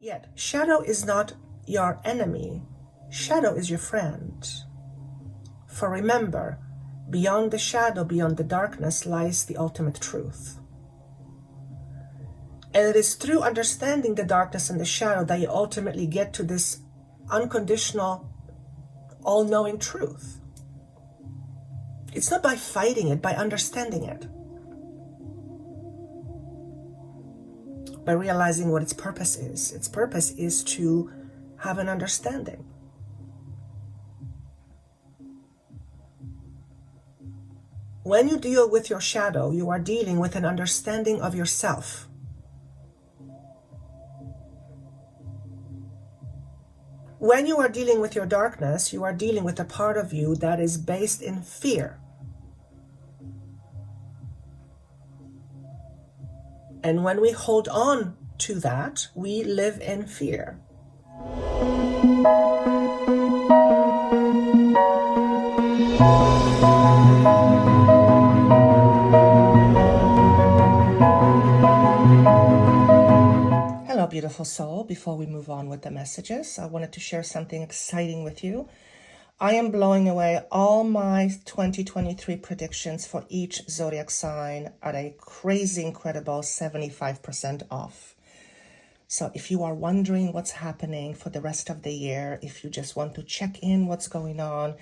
Yet, shadow is not your enemy. Shadow is your friend. For remember, beyond the shadow, beyond the darkness, lies the ultimate truth. And it is through understanding the darkness and the shadow that you ultimately get to this unconditional, all-knowing truth. It's not by fighting it, by understanding it. By realizing what its purpose is. Its purpose is to have an understanding. When you deal with your shadow, you are dealing with an understanding of yourself. When you are dealing with your darkness, you are dealing with a part of you that is based in fear. And when we hold on to that, we live in fear. Hello, beautiful soul. Before we move on with the messages, I wanted to share something exciting with you. I am blowing away all my 2023 predictions for each zodiac sign at a crazy, incredible 75% off. So if you are wondering what's happening for the rest of the year, if you just want to check in what's going on,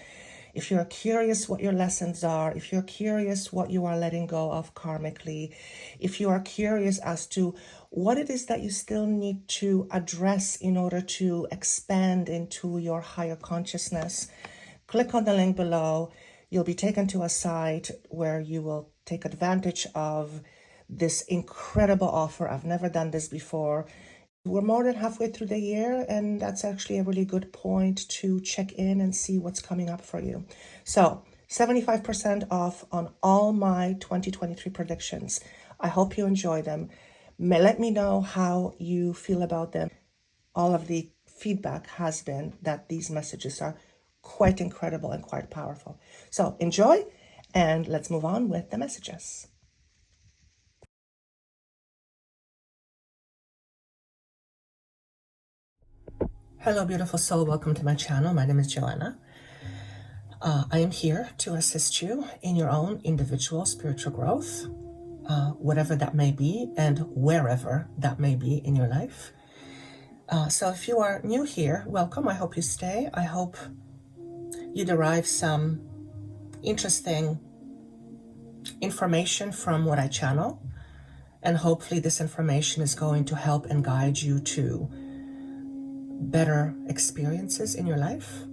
if you're curious what your lessons are, if you're curious what you are letting go of karmically, if you are curious as to what it is that you still need to address in order to expand into your higher consciousness, click on the link below. You'll be taken to a site where you will take advantage of this incredible offer. I've never done this before. We're more than halfway through the year, and that's actually a really good point to check in and see what's coming up for you. So 75% off on all my 2023 predictions. I hope you enjoy them. Let me know how you feel about them. All of the feedback has been that these messages are quite incredible and quite powerful. So enjoy, and let's move on with the messages. Hello, beautiful soul. Welcome to my channel. My name is Joanna. I am here to assist you in your own individual spiritual growth, whatever that may be and wherever that may be in your life. So if you are new here, welcome. I hope you stay. I hope you derive some interesting information from what I channel. And hopefully this information is going to help and guide you to better experiences in your life.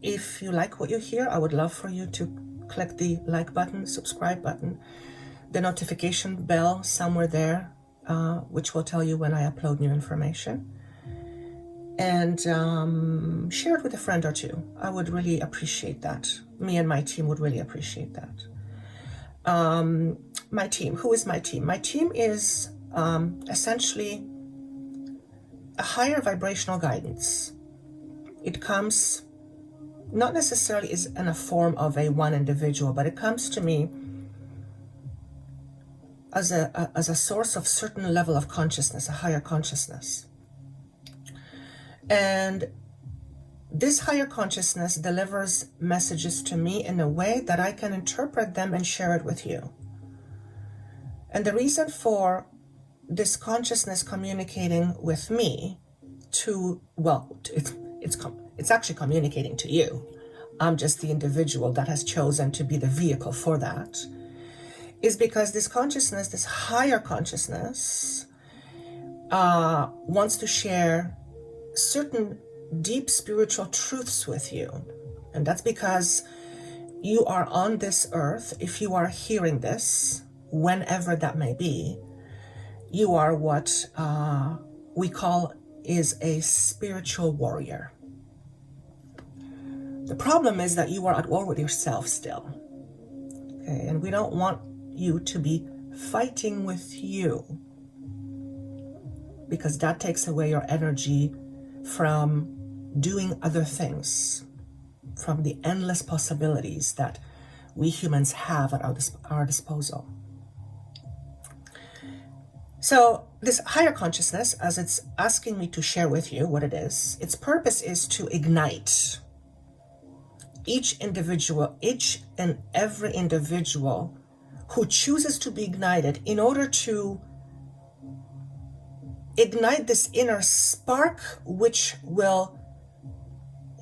If you like what you hear, I would love for you to click the like button, subscribe button, the notification bell somewhere there, which will tell you when I upload new information. And share it with a friend or two. I would really appreciate that. Me and my team would really appreciate that. My team, who is my team? My team is essentially a higher vibrational guidance. It comes not necessarily is in a form of a one individual, but it comes to me as a source of certain level of consciousness, a higher consciousness. And this higher consciousness delivers messages to me in a way that I can interpret them and share it with you. And the reason for this consciousness communicating with me it's actually communicating to you. I'm just the individual that has chosen to be the vehicle for that, is because this consciousness, this higher consciousness, wants to share certain deep spiritual truths with you. And that's because you are on this earth. If you are hearing this, whenever that may be, you are what we call is a spiritual warrior. The problem is that you are at war with yourself still. Okay? And we don't want you to be fighting with you, because that takes away your energy from doing other things, from the endless possibilities that we humans have at our disposal. So this higher consciousness, as it's asking me to share with you what it is, its purpose is to ignite each and every individual who chooses to be ignited, in order to ignite this inner spark which will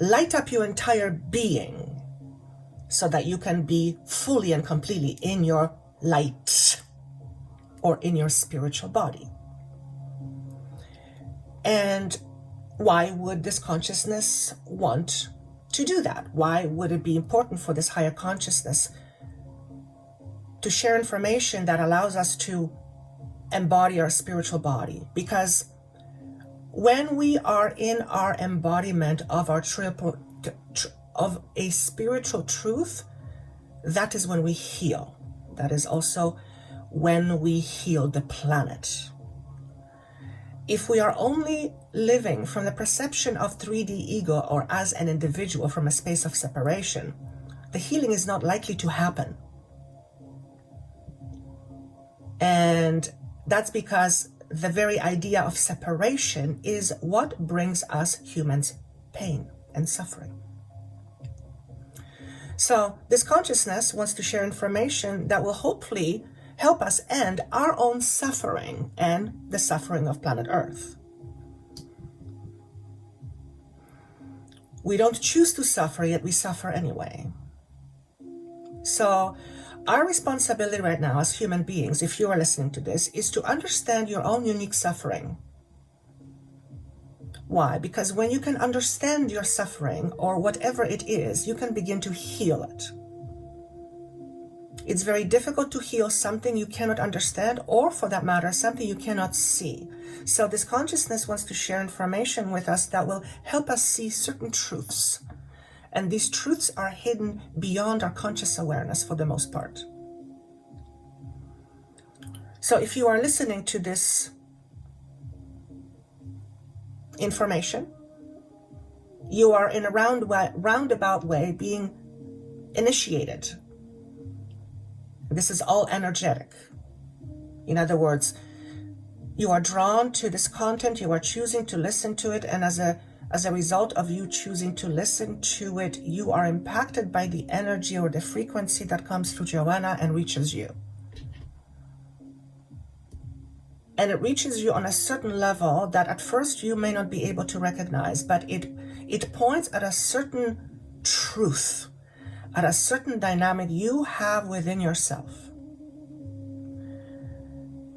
light up your entire being so that you can be fully and completely in your light or in your spiritual body. And why would this consciousness want to do that? Why would it be important for this higher consciousness to share information that allows us to embody our spiritual body? Because when we are in our embodiment of our of a spiritual truth, that is when we heal. That is also when we heal the planet. If we are only living from the perception of 3D ego or as an individual from a space of separation, the healing is not likely to happen. And that's because the very idea of separation is what brings us humans pain and suffering. So this consciousness wants to share information that will hopefully help us end our own suffering and the suffering of planet Earth. We don't choose to suffer, yet we suffer anyway. So our responsibility right now as human beings, if you are listening to this, is to understand your own unique suffering. Why? Because when you can understand your suffering, or whatever it is, you can begin to heal it. It's very difficult to heal something you cannot understand, or for that matter, something you cannot see. So this consciousness wants to share information with us that will help us see certain truths. And these truths are hidden beyond our conscious awareness for the most part. So if you are listening to this information, you are in a roundabout way being initiated. This is all energetic. In other words, you are drawn to this content, you are choosing to listen to it, and as a result of you choosing to listen to it, you are impacted by the energy or the frequency that comes through Joanna and reaches you. And it reaches you on a certain level that at first you may not be able to recognize, but it points at a certain truth, at a certain dynamic you have within yourself.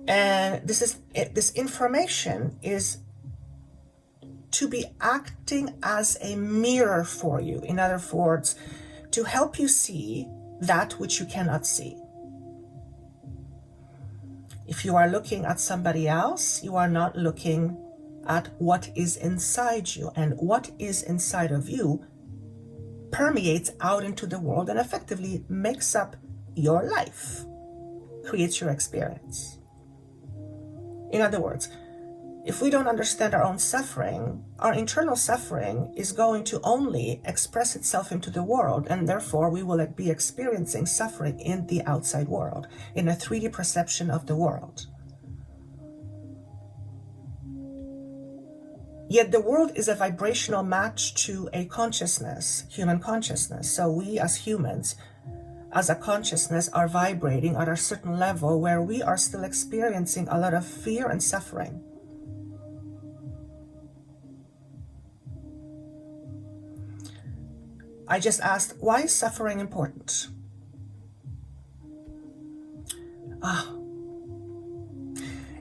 And this information is to be acting as a mirror for you. In other words, to help you see that which you cannot see. If you are looking at somebody else, you are not looking at what is inside you. And what is inside of you permeates out into the world and effectively makes up your life, creates your experience. In other words, if we don't understand our own suffering, our internal suffering is going to only express itself into the world, and therefore we will be experiencing suffering in the outside world, in a 3D perception of the world. Yet the world is a vibrational match to a consciousness, human consciousness. So we as humans, as a consciousness, are vibrating at a certain level where we are still experiencing a lot of fear and suffering. I just asked, why is suffering important?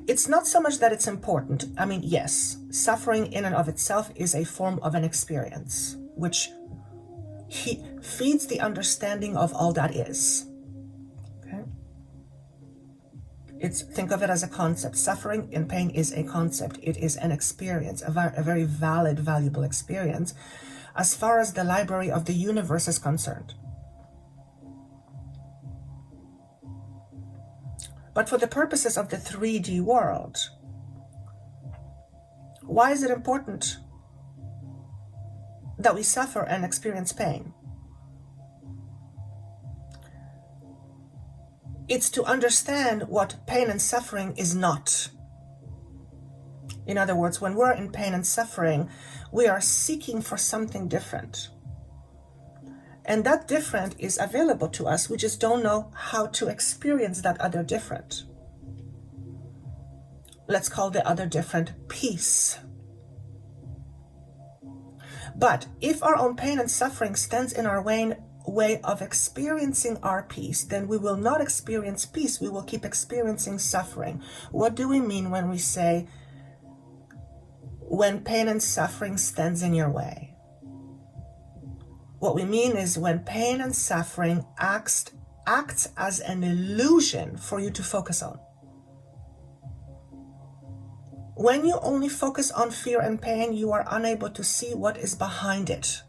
It's not so much that it's important. I mean, yes, suffering in and of itself is a form of an experience, which feeds the understanding of all that is. Okay? Think of it as a concept. Suffering and pain is a concept. It is an experience, a very valid, valuable experience, as far as the library of the universe is concerned. But for the purposes of the 3D world, why is it important that we suffer and experience pain? It's to understand what pain and suffering is not. In other words, when we're in pain and suffering, we are seeking for something different. And that different is available to us. We just don't know how to experience that other different. Let's call the other different peace. But if our own pain and suffering stands in our way of experiencing our peace, then we will not experience peace. We will keep experiencing suffering. What do we mean when we say, when pain and suffering stands in your way? What we mean is when pain and suffering acts as an illusion for you to focus on. When you only focus on fear and pain, you are unable to see what is behind it.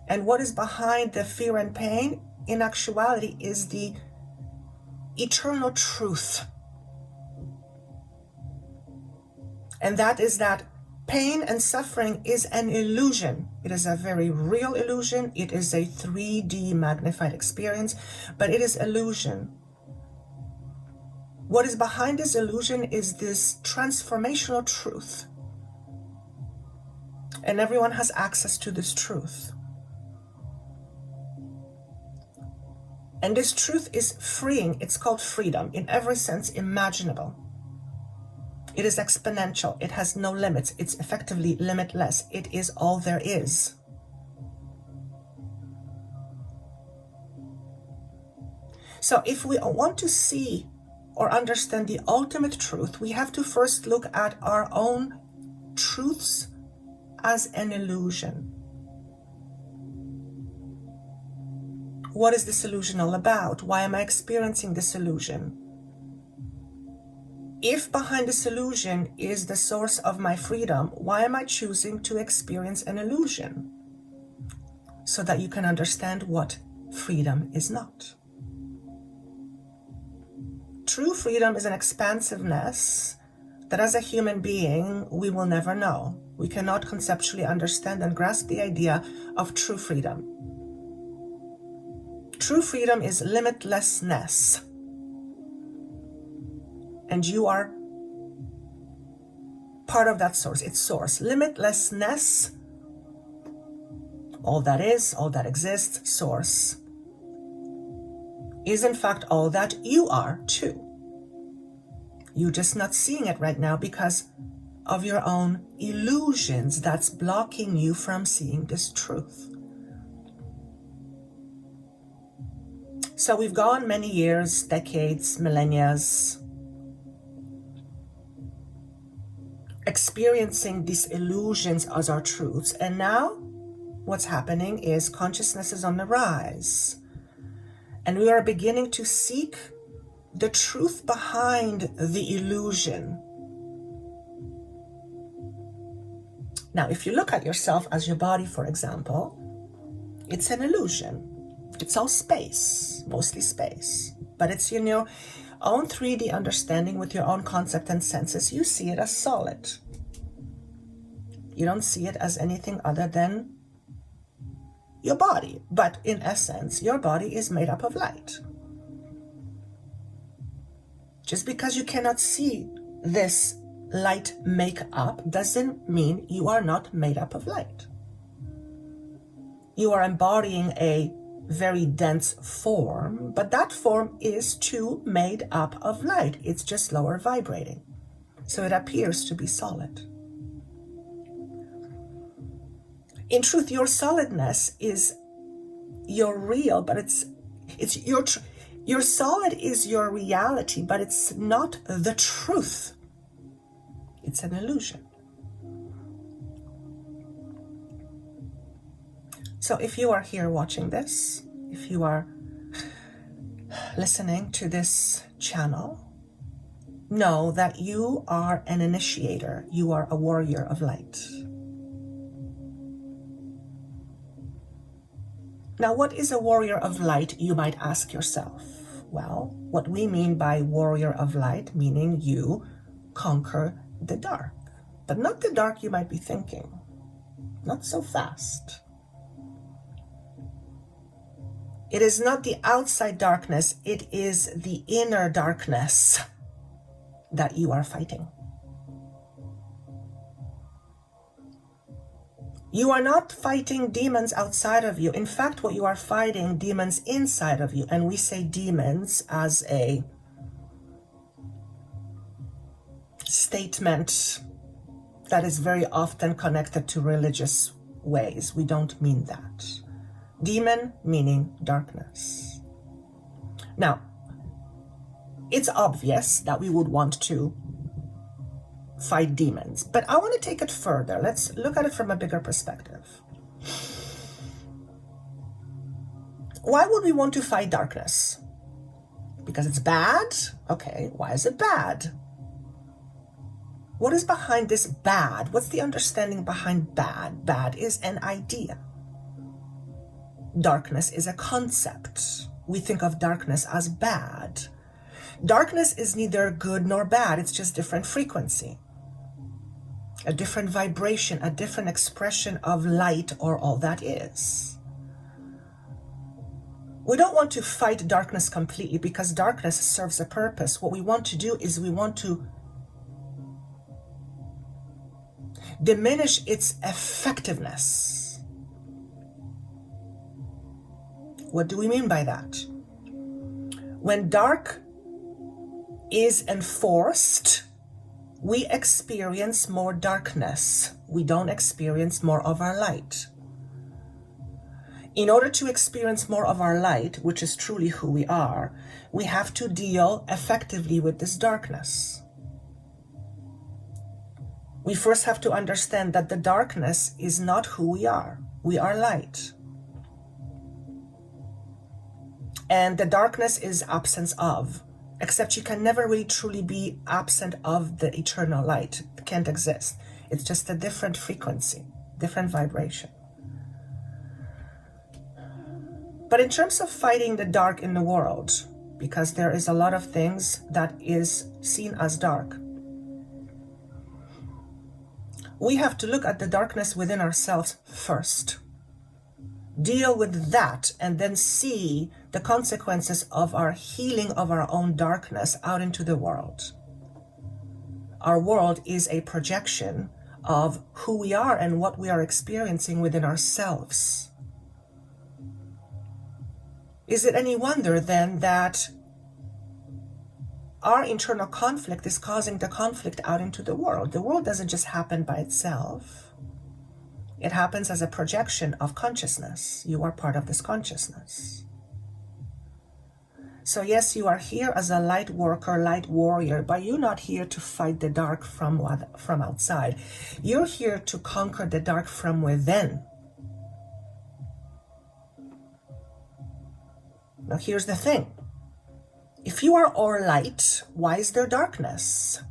And what is behind the fear and pain, in actuality, is the eternal truth. And that is that pain and suffering is an illusion. It is a very real illusion. It is a 3D magnified experience, but it is illusion. What is behind this illusion is this transformational truth. And everyone has access to this truth. And this truth is freeing. It's called freedom in every sense imaginable. It is exponential. It has no limits. It's effectively limitless. It is all there is. So if we want to see or understand the ultimate truth, we have to first look at our own truths as an illusion. What is this illusion all about? Why am I experiencing this illusion? If behind this illusion is the source of my freedom, why am I choosing to experience an illusion? So that you can understand what freedom is not. True freedom is an expansiveness that as a human being, we will never know. We cannot conceptually understand and grasp the idea of true freedom. True freedom is limitlessness. And you are part of that source, its source. Limitlessness, all that is, all that exists, source, is in fact all that you are too. You're just not seeing it right now because of your own illusions that's blocking you from seeing this truth. So we've gone many years, decades, millennia, experiencing these illusions as our truths. And now what's happening is consciousness is on the rise. And we are beginning to seek the truth behind the illusion. Now, if you look at yourself as your body, for example, it's an illusion. It's all space, mostly space. But it's in your own 3D understanding with your own concept and senses. You see it as solid. You don't see it as anything other than your body, but in essence, your body is made up of light. Just because you cannot see this light makeup doesn't mean you are not made up of light. You are embodying a very dense form, but that form is too made up of light. It's just lower vibrating. So it appears to be solid. In truth, your solidness is your real, but it's your solid is your reality, but it's not the truth. It's an illusion. So if you are here watching this, if you are listening to this channel, know that you are an initiator. You are a warrior of light. Now, what is a warrior of light, you might ask yourself? Well, what we mean by warrior of light, meaning you conquer the dark. But not the dark you might be thinking. Not so fast. It is not the outside darkness, it is the inner darkness that you are fighting. You are not fighting demons outside of you. In fact, what you are fighting, demons inside of you. And we say demons as a statement that is very often connected to religious ways. We don't mean that. Demon meaning darkness. Now, it's obvious that we would want to fight demons, but I want to take it further. Let's look at it from a bigger perspective. Why would we want to fight darkness? Because it's bad? Okay, why is it bad? What is behind this bad? What's the understanding behind bad? Bad is an idea. Darkness is a concept. We think of darkness as bad. Darkness is neither good nor bad. It's just different frequency, a different vibration, a different expression of light, or all that is. We don't want to fight darkness completely because darkness serves a purpose. What we want to do is we want to diminish its effectiveness. What do we mean by that? When dark is enforced, we experience more darkness. We don't experience more of our light. In order to experience more of our light, which is truly who we are, we have to deal effectively with this darkness. We first have to understand that the darkness is not who we are. We are light. And the darkness is absence of. Except you can never really truly be absent of the eternal light. It can't exist. It's just a different frequency, different vibration. But in terms of fighting the dark in the world, because there is a lot of things that is seen as dark, we have to look at the darkness within ourselves first. Deal with that and then see the consequences of our healing of our own darkness out into the world. Our world is a projection of who we are and what we are experiencing within ourselves. Is it any wonder then that our internal conflict is causing the conflict out into the world? The world doesn't just happen by itself. It happens as a projection of consciousness. You are part of this consciousness. So yes, you are here as a light worker, light warrior, but you're not here to fight the dark from outside. You're here to conquer the dark from within. Now here's the thing. If you are all light, why is there darkness?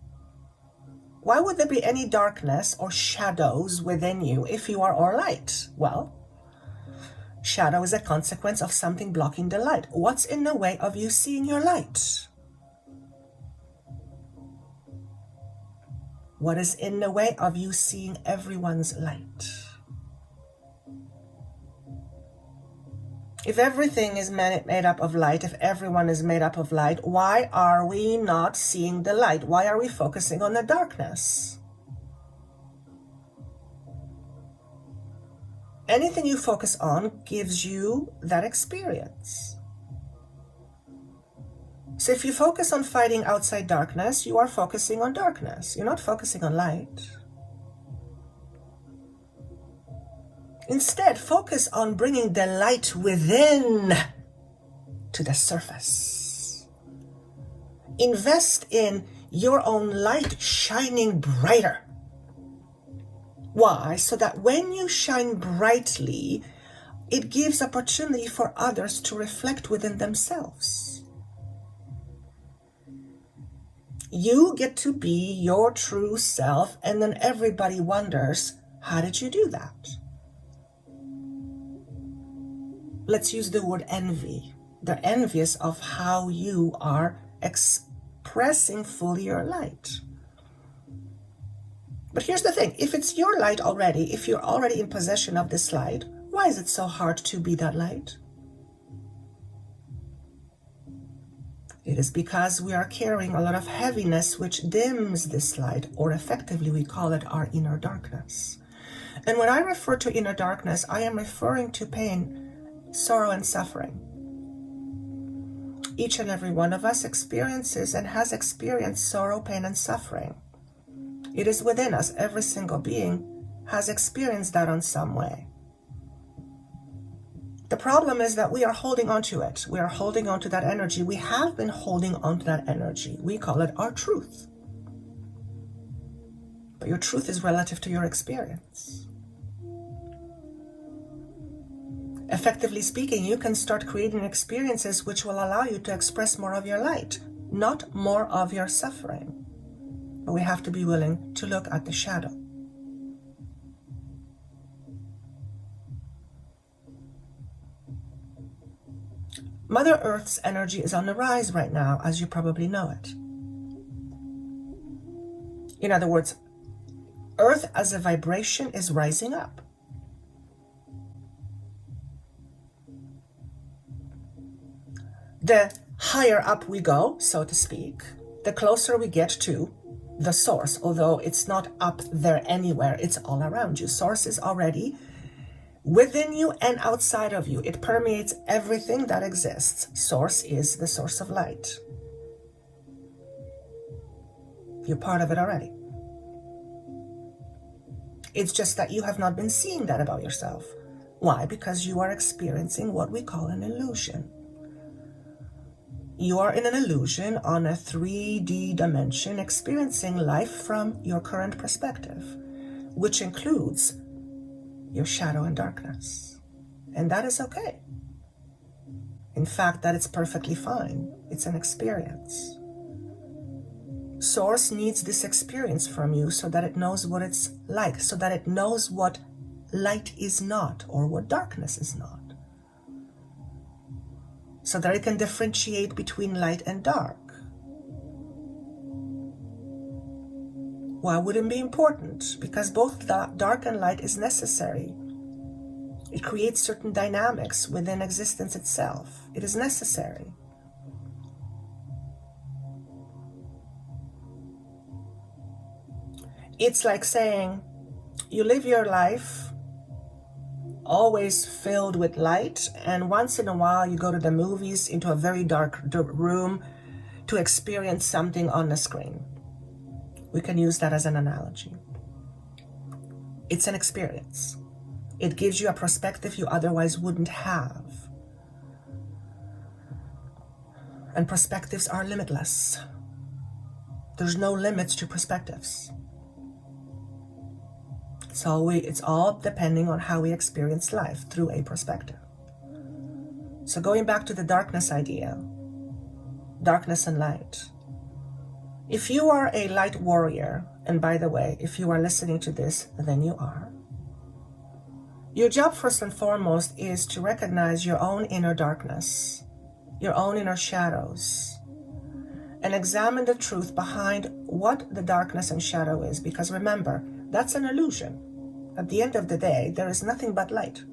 Why would there be any darkness or shadows within you if you are all light? Well, shadow is a consequence of something blocking the light. What's in the way of you seeing your light? What is in the way of you seeing everyone's light? If everything is made up of light, if everyone is made up of light, why are we not seeing the light? Why are we focusing on the darkness? Anything you focus on gives you that experience. So if you focus on fighting outside darkness, you are focusing on darkness. You're not focusing on light. Instead, focus on bringing the light within to the surface. Invest in your own light shining brighter. Why? So that when you shine brightly, it gives opportunity for others to reflect within themselves. You get to be your true self, and then everybody wonders, how did you do that? Let's use the word envy. They're envious of how you are expressing fully your light. But here's the thing. If it's your light already, if you're already in possession of this light, why is it so hard to be that light? It is because we are carrying a lot of heaviness which dims this light, or effectively we call it our inner darkness. And when I refer to inner darkness, I am referring to pain, sorrow, and suffering. Each and every one of us experiences and has experienced sorrow, pain, and suffering. It is within us. Every single being has experienced that in some way. The problem is that we are holding on to it. We are holding on to that energy. We have been holding on to that energy. We call it our truth. But your truth is relative to your experience. Effectively speaking, you can start creating experiences which will allow you to express more of your light, not more of your suffering. But we have to be willing to look at the shadow. Mother Earth's energy is on the rise right now, as you probably know it. In other words, Earth as a vibration is rising up. The higher up we go, so to speak, the closer we get to the source, although it's not up there anywhere, it's all around you. Source is already within you and outside of you. It permeates everything that exists. Source is the source of light. You're part of it already. It's just that you have not been seeing that about yourself. Why? Because you are experiencing what we call an illusion. You are in an illusion on a 3D dimension, experiencing life from your current perspective, which includes your shadow and darkness. And that is okay. In fact, that is perfectly fine. It's an experience. Source needs this experience from you so that it knows what it's like, so that it knows what light is not or what darkness is not, so that it can differentiate between light and dark. Why would it be important? Because both dark and light is necessary. It creates certain dynamics within existence itself. It is necessary. It's like saying you live your life always filled with light, and once in a while you go to the movies into a very dark room to experience something on the screen. We can use that as an analogy. It's an experience. It gives you a perspective you otherwise wouldn't have. And perspectives are limitless. There's no limits to perspectives. So it's all depending on how we experience life through a perspective. So going back to the darkness idea, darkness and light. If you are a light warrior, and by the way, if you are listening to this, then you are. Your job first and foremost is to recognize your own inner darkness, your own inner shadows, and examine the truth behind what the darkness and shadow is. Because remember, that's an illusion. At the end of the day, there is nothing but light.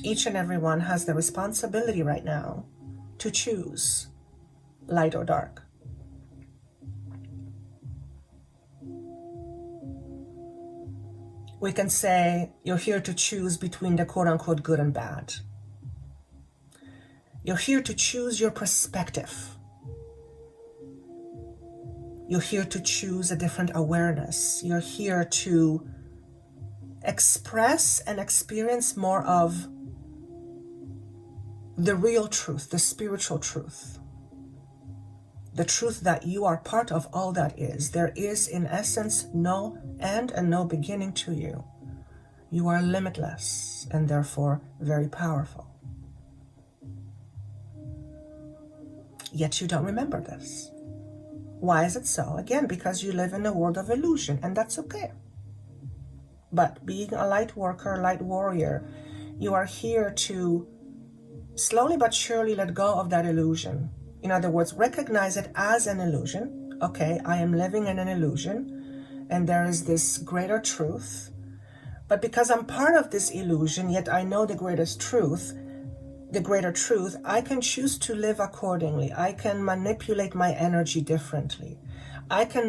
Each and every one has the responsibility right now to choose light or dark. We can say you're here to choose between the quote-unquote good and bad. You're here to choose your perspective. You're here to choose a different awareness. You're here to express and experience more of the real truth, the spiritual truth. The truth that you are part of all that is. There is, in essence, no end and no beginning to you. You are limitless and therefore very powerful. Yet you don't remember this. Why is it so? Again, because you live in a world of illusion, and that's okay. But being a light worker, light warrior, you are here to slowly but surely let go of that illusion. In other words, recognize it as an illusion. Okay, I am living in an illusion, and there is this greater truth. But because I'm part of this illusion, yet I know the greatest truth, the greater truth, I can choose to live accordingly. I can manipulate my energy differently. I don't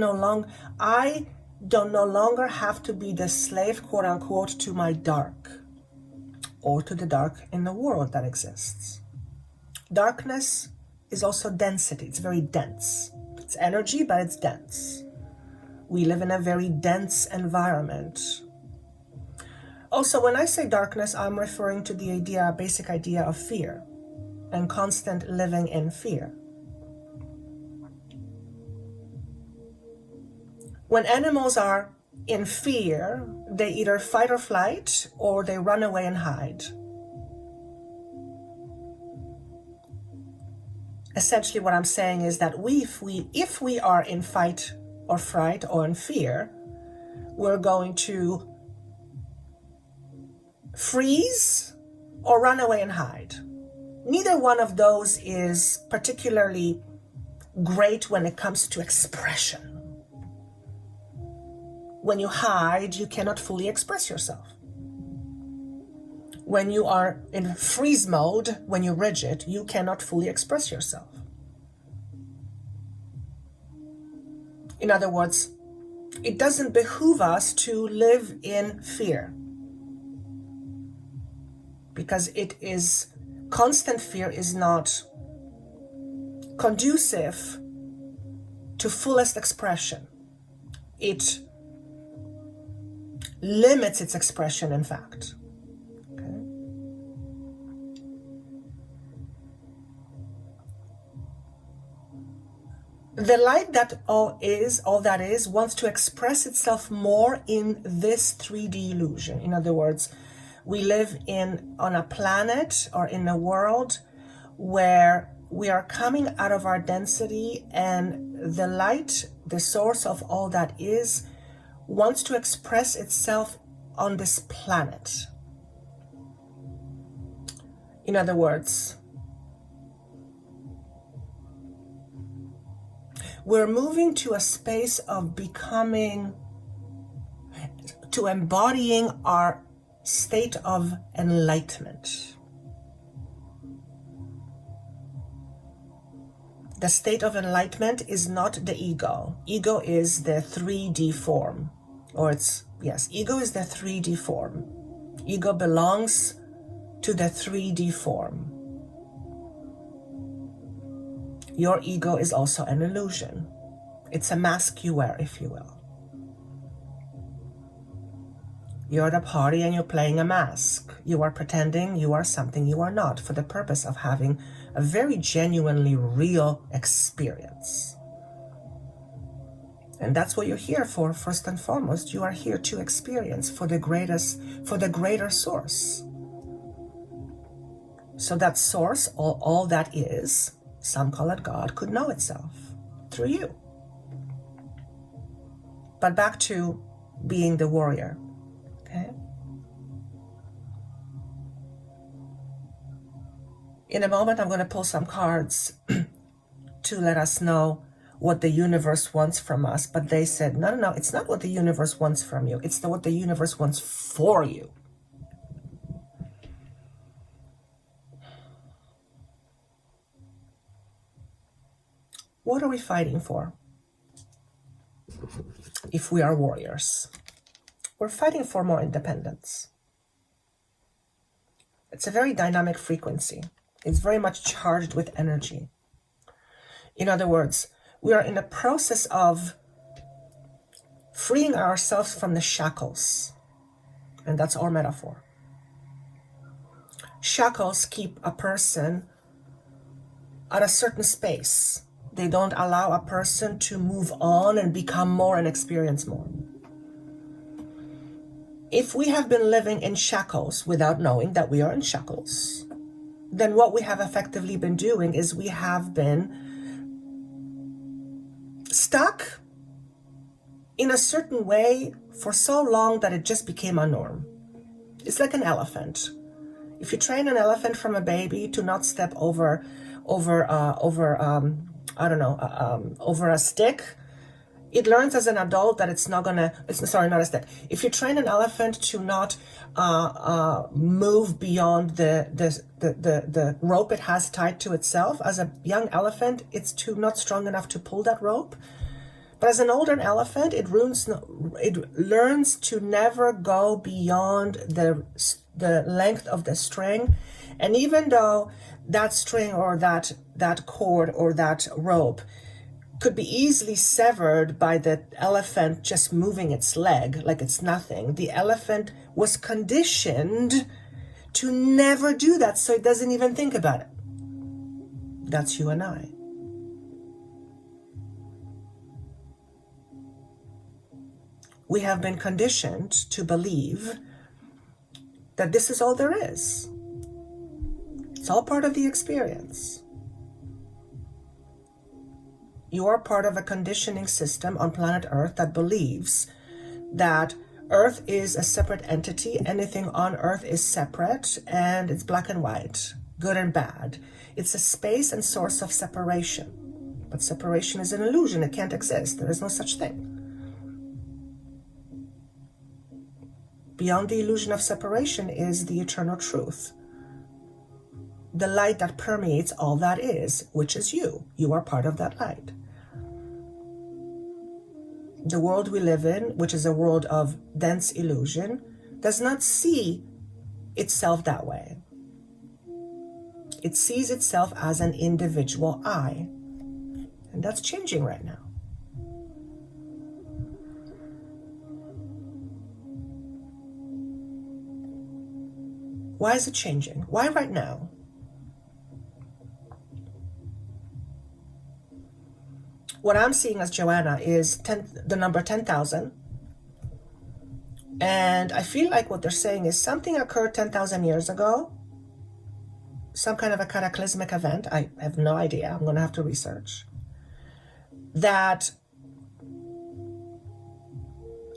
no longer have to be the slave, quote unquote, to my dark, or to the dark in the world that exists. Darkness is also density. It's very dense. It's energy, but it's dense. We live in a very dense environment. Also, when I say darkness, I'm referring to the basic idea of fear and constant living in fear. When animals are in fear, they either fight or flight, or they run away and hide. Essentially, what I'm saying is that if we are in fight or fright or in fear, we're going to freeze or run away and hide. Neither one of those is particularly great when it comes to expression. When you hide, you cannot fully express yourself. When you are in freeze mode, when you're rigid, you cannot fully express yourself. In other words, it doesn't behoove us to live in fear, because constant fear is not conducive to fullest expression. It limits its expression, in fact. Okay? The light that all that is wants to express itself more in this 3D illusion. In other words, we live on a planet or in a world where we are coming out of our density, and the light, the source of all that is, wants to express itself on this planet. In other words, we're moving to a space of embodying our state of enlightenment. The state of enlightenment is not the ego. Ego is the 3D form. Ego is the 3D form. Ego belongs to the 3D form. Your ego is also an illusion. It's a mask you wear, if you will. You're at a party and you're playing a mask. You are pretending you are something you are not, for the purpose of having a very genuinely real experience. And that's what you're here for, first and foremost. You are here to experience for the greater source. So that source, all that is, some call it God, could know itself through you. But back to being the warrior. Okay. In a moment, I'm going to pull some cards to let us know what the universe wants from us. But they said, no, it's not what the universe wants from you. It's what the universe wants for you. What are we fighting for? If we are warriors, we're fighting for more independence. It's a very dynamic frequency. It's very much charged with energy. In other words, we are in a process of freeing ourselves from the shackles. And that's our metaphor. Shackles keep a person at a certain space. They don't allow a person to move on and become more and experience more. If we have been living in shackles without knowing that we are in shackles, then what we have effectively been doing is we have been stuck in a certain way for so long that it just became a norm. It's like an elephant. If you train an elephant from a baby to not step over a stick, It learns as an adult that it's not gonna, not as that. If you train an elephant to not move beyond the rope it has tied to itself, as a young elephant, it's not strong enough to pull that rope. But as an older elephant, it learns to never go beyond the length of the string. And even though that string or that cord or that rope could be easily severed by the elephant just moving its leg like it's nothing, the elephant was conditioned to never do that, so it doesn't even think about it. That's you and I. We have been conditioned to believe that this is all there is. It's all part of the experience. You are part of a conditioning system on planet Earth that believes that Earth is a separate entity. Anything on Earth is separate, and it's black and white, good and bad. It's a space and source of separation. But separation is an illusion. It can't exist. There is no such thing. Beyond the illusion of separation is the eternal truth. The light that permeates all that is, which is you. You are part of that light. The world we live in, which is a world of dense illusion, does not see itself that way. It sees itself as an individual I. And that's changing right now. Why is it changing? Why right now? What I'm seeing as Joanna is the number 10,000. And I feel like what they're saying is something occurred 10,000 years ago. Some kind of a cataclysmic event. I have no idea. I'm going to have to research. That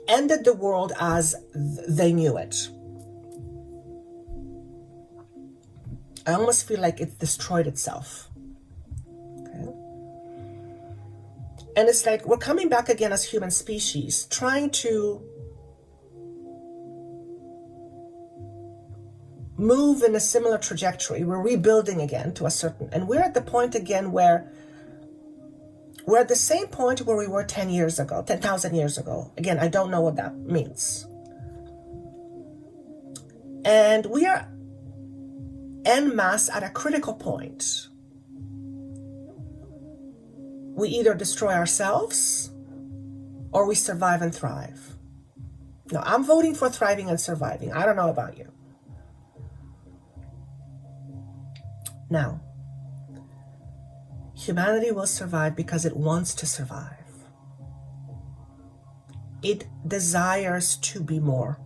ended the world as they knew it. I almost feel like it destroyed itself. Okay? And it's like we're coming back again as human species, trying to move in a similar trajectory. We're rebuilding again to a certain, and we're at the point again where we're at the same point where we were 10 years ago, 10,000 years ago. Again, I don't know what that means. And we are en masse at a critical point. We either destroy ourselves or we survive and thrive. Now, I'm voting for thriving and surviving. I don't know about you. Now, humanity will survive because it wants to survive. It desires to be more.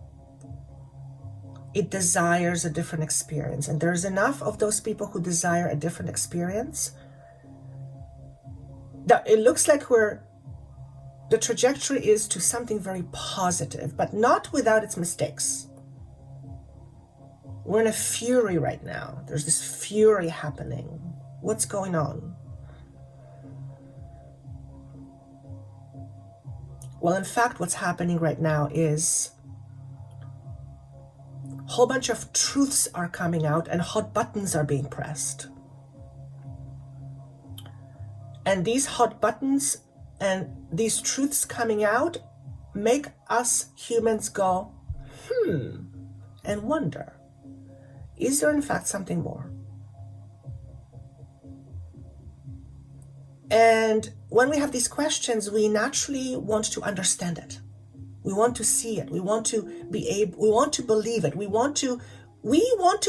It desires a different experience. And there's enough of those people who desire a different experience that it looks like the trajectory is to something very positive, but not without its mistakes. We're in a fury right now. There's this fury happening. What's going on? Well, in fact, what's happening right now is a whole bunch of truths are coming out and hot buttons are being pressed. And these hot buttons and these truths coming out make us humans go, and wonder, is there in fact something more? And when we have these questions, we naturally want to understand it. We want to see it. We want to we want to believe it. We want to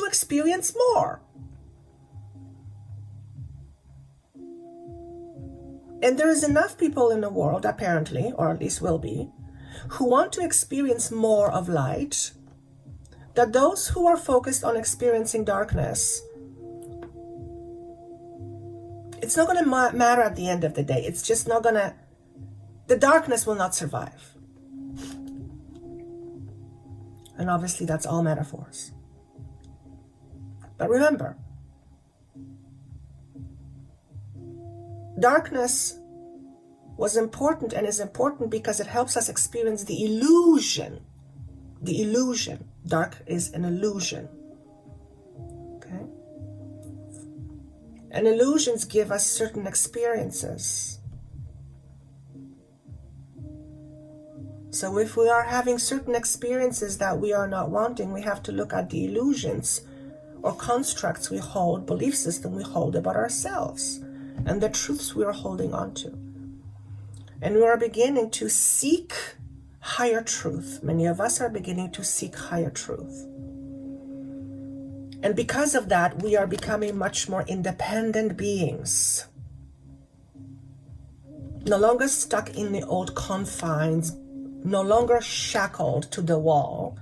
experience more. And there is enough people in the world, apparently, or at least will be, who want to experience more of light, that those who are focused on experiencing darkness, it's not going to matter at the end of the day. It's just not going to, the darkness will not survive. And obviously that's all metaphors. But remember, darkness was important and is important because it helps us experience the illusion. The illusion. Dark is an illusion. Okay? And illusions give us certain experiences. So if we are having certain experiences that we are not wanting, we have to look at the illusions or constructs we hold, belief system we hold about ourselves, and the truths we are holding on to. And we are beginning to seek higher truth. Many of us are beginning to seek higher truth. And because of that, we are becoming much more independent beings. No longer stuck in the old confines, no longer shackled to the wall,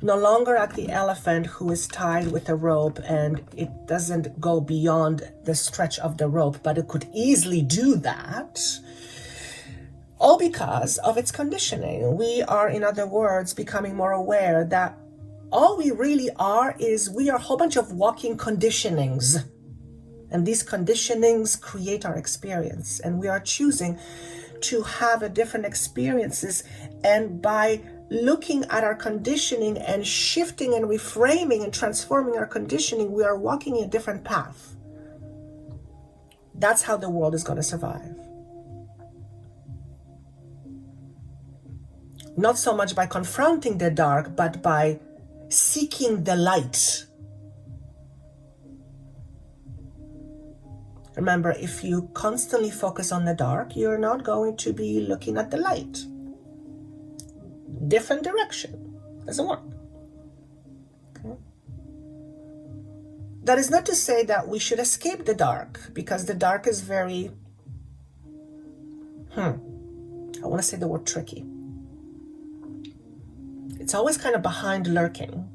no longer like the elephant who is tied with a rope and it doesn't go beyond the stretch of the rope, but it could easily do that. All because of its conditioning. We are, in other words, becoming more aware that all we really are is we are a whole bunch of walking conditionings. And these conditionings create our experience. And we are choosing to have a different experiences. And by looking at our conditioning and shifting and reframing and transforming our conditioning, we are walking a different path. That's how the world is going to survive. Not so much by confronting the dark, but by seeking the light. Remember, if you constantly focus on the dark, you're not going to be looking at the light. Different direction. Doesn't work. Okay. That is not to say that we should escape the dark, because the dark is very, I want to say the word tricky. It's always kind of behind lurking.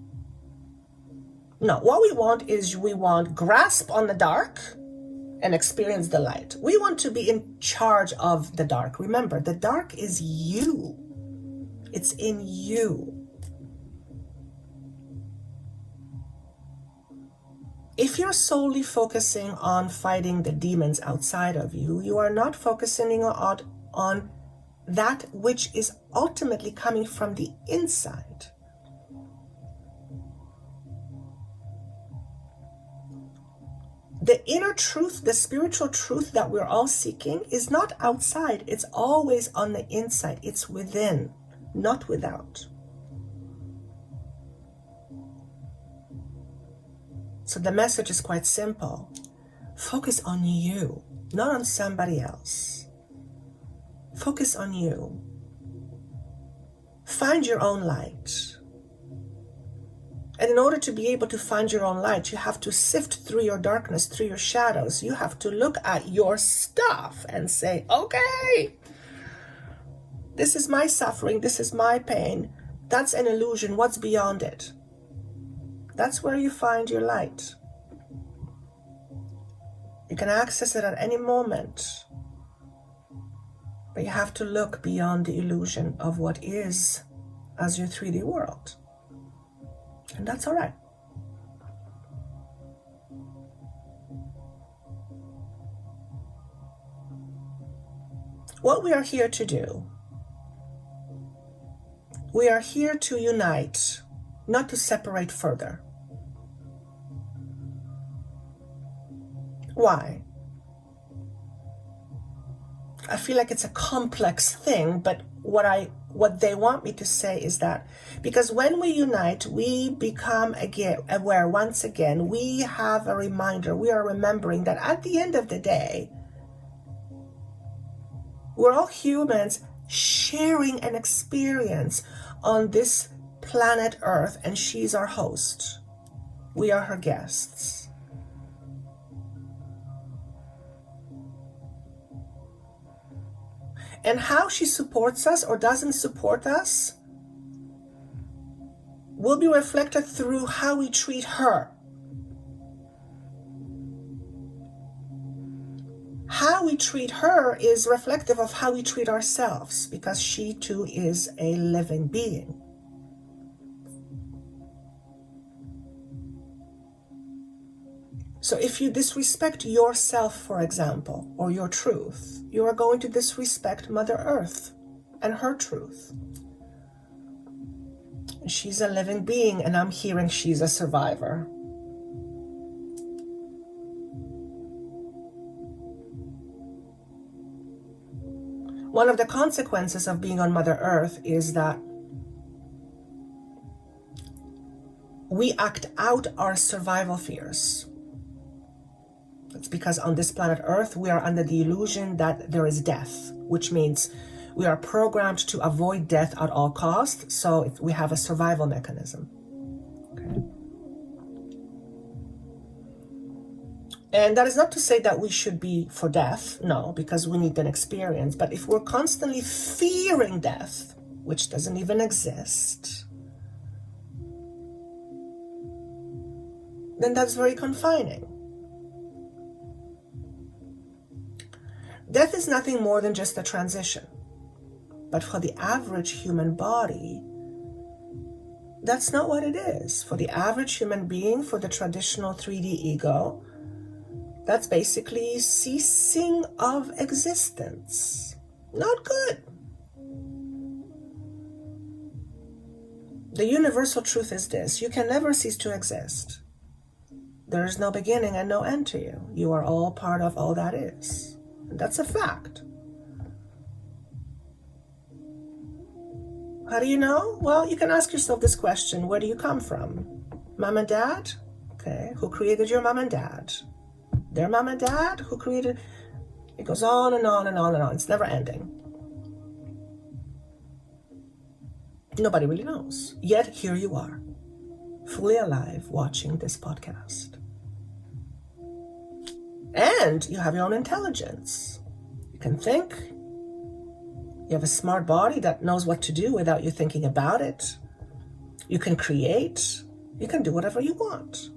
No, what we want is we want grasp on the dark and experience the light. We want to be in charge of the dark. Remember, the dark is you. It's in you. If you're solely focusing on fighting the demons outside of you, you are not focusing on that which is ultimately coming from the inside. The inner truth, the spiritual truth that we're all seeking is not outside. It's always on the inside. It's within, not without. So the message is quite simple. Focus on you, not on somebody else. Focus on you. Find your own light. And in order to be able to find your own light, you have to sift through your darkness, through your shadows. You have to look at your stuff and say, okay, this is my suffering, this is my pain. That's an illusion. What's beyond it? That's where you find your light. You can access it at any moment. But you have to look beyond the illusion of what is as your 3D world. And that's all right. What we are here to do, we are here to unite, not to separate further. Why? I feel like it's a complex thing, but what they want me to say is that because when we unite, we become again aware. Once again, we have a reminder. We are remembering that at the end of the day, we're all humans sharing an experience on this planet Earth, and she's our host. We are her guests. And how she supports us or doesn't support us will be reflected through how we treat her. How we treat her is reflective of how we treat ourselves, because she too is a living being. So if you disrespect yourself, for example, or your truth, you are going to disrespect Mother Earth and her truth. She's a living being, and I'm hearing she's a survivor. One of the consequences of being on Mother Earth is that we act out our survival fears. It's because on this planet Earth, we are under the illusion that there is death, which means we are programmed to avoid death at all costs. So we have a survival mechanism. Okay. And that is not to say that we should be for death, no, because we need an experience. But if we're constantly fearing death, which doesn't even exist, then that's very confining. Death is nothing more than just a transition. But for the average human body, that's not what it is. For the average human being, for the traditional 3D ego, that's basically ceasing of existence. Not good. The universal truth is this: you can never cease to exist. There is no beginning and no end to you. You are all part of all that is. And that's a fact. How do you know? Well, you can ask yourself this question: where do you come from? Mom and dad? Okay, who created your mom and dad? Their mom and dad? Who created? It goes on and on and on and on. It's never ending. Nobody really knows. Yet here you are, fully alive, watching this podcast. And you have your own intelligence. You can think. You have a smart body that knows what to do without you thinking about it. You can create. You can do whatever you want.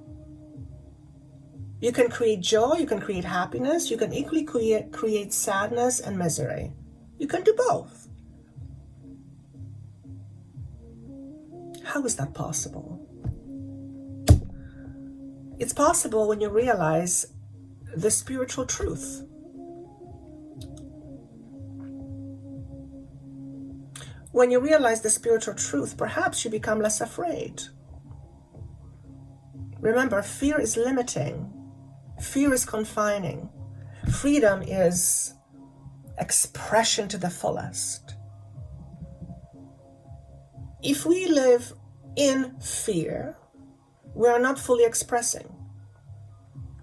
You can create joy. You can create happiness. You can equally create sadness and misery. You can do both. How is that possible? It's possible when you realize the spiritual truth. When you realize the spiritual truth, perhaps you become less afraid. Remember, fear is limiting. Fear is confining. Freedom is expression to the fullest. If we live in fear, we are not fully expressing.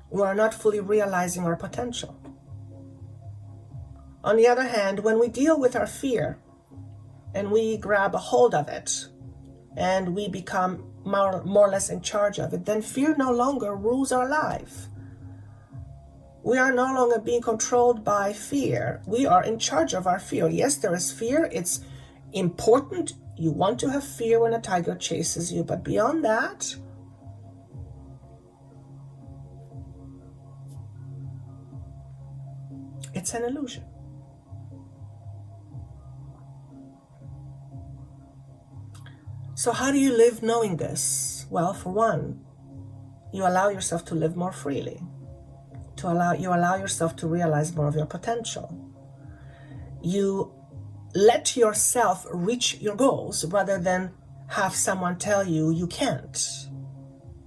We are not fully realizing our potential. On the other hand, when we deal with our fear and we grab a hold of it and we become more or less in charge of it, then fear no longer rules our life. We are no longer being controlled by fear. We are in charge of our fear. Yes, there is fear. It's important. You want to have fear when a tiger chases you, but beyond that, it's an illusion. So how do you live knowing this? Well, for one, you allow yourself to live more freely. You allow yourself to realize more of your potential. You let yourself reach your goals rather than have someone tell you you can't.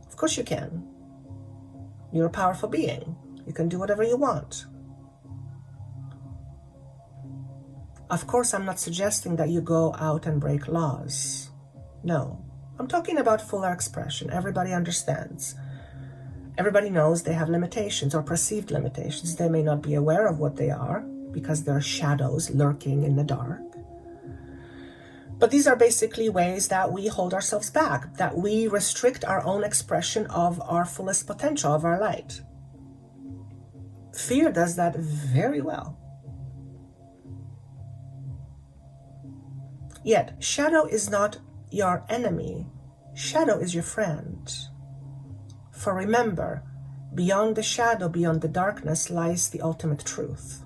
Of course you can. You're a powerful being. You can do whatever you want. Of course, I'm not suggesting that you go out and break laws. No, I'm talking about fuller expression. Everybody understands. Everybody knows they have limitations or perceived limitations. They may not be aware of what they are because there are shadows lurking in the dark. But these are basically ways that we hold ourselves back, that we restrict our own expression of our fullest potential, of our light. Fear does that very well. Yet, shadow is not your enemy. Shadow is your friend. For remember, beyond the shadow, beyond the darkness, lies the ultimate truth.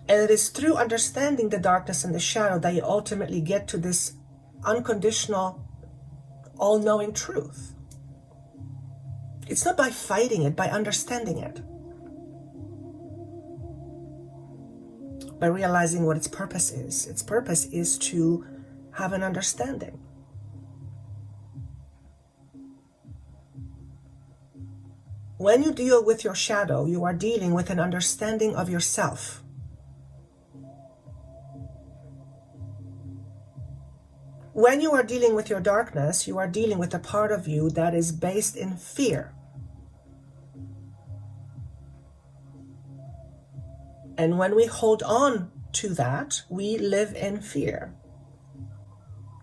And it is through understanding the darkness and the shadow that you ultimately get to this unconditional, all-knowing truth. It's not by fighting it, by understanding it. By realizing what its purpose is. Its purpose is to have an understanding. When you deal with your shadow, you are dealing with an understanding of yourself. When you are dealing with your darkness, you are dealing with a part of you that is based in fear. And when we hold on to that, we live in fear.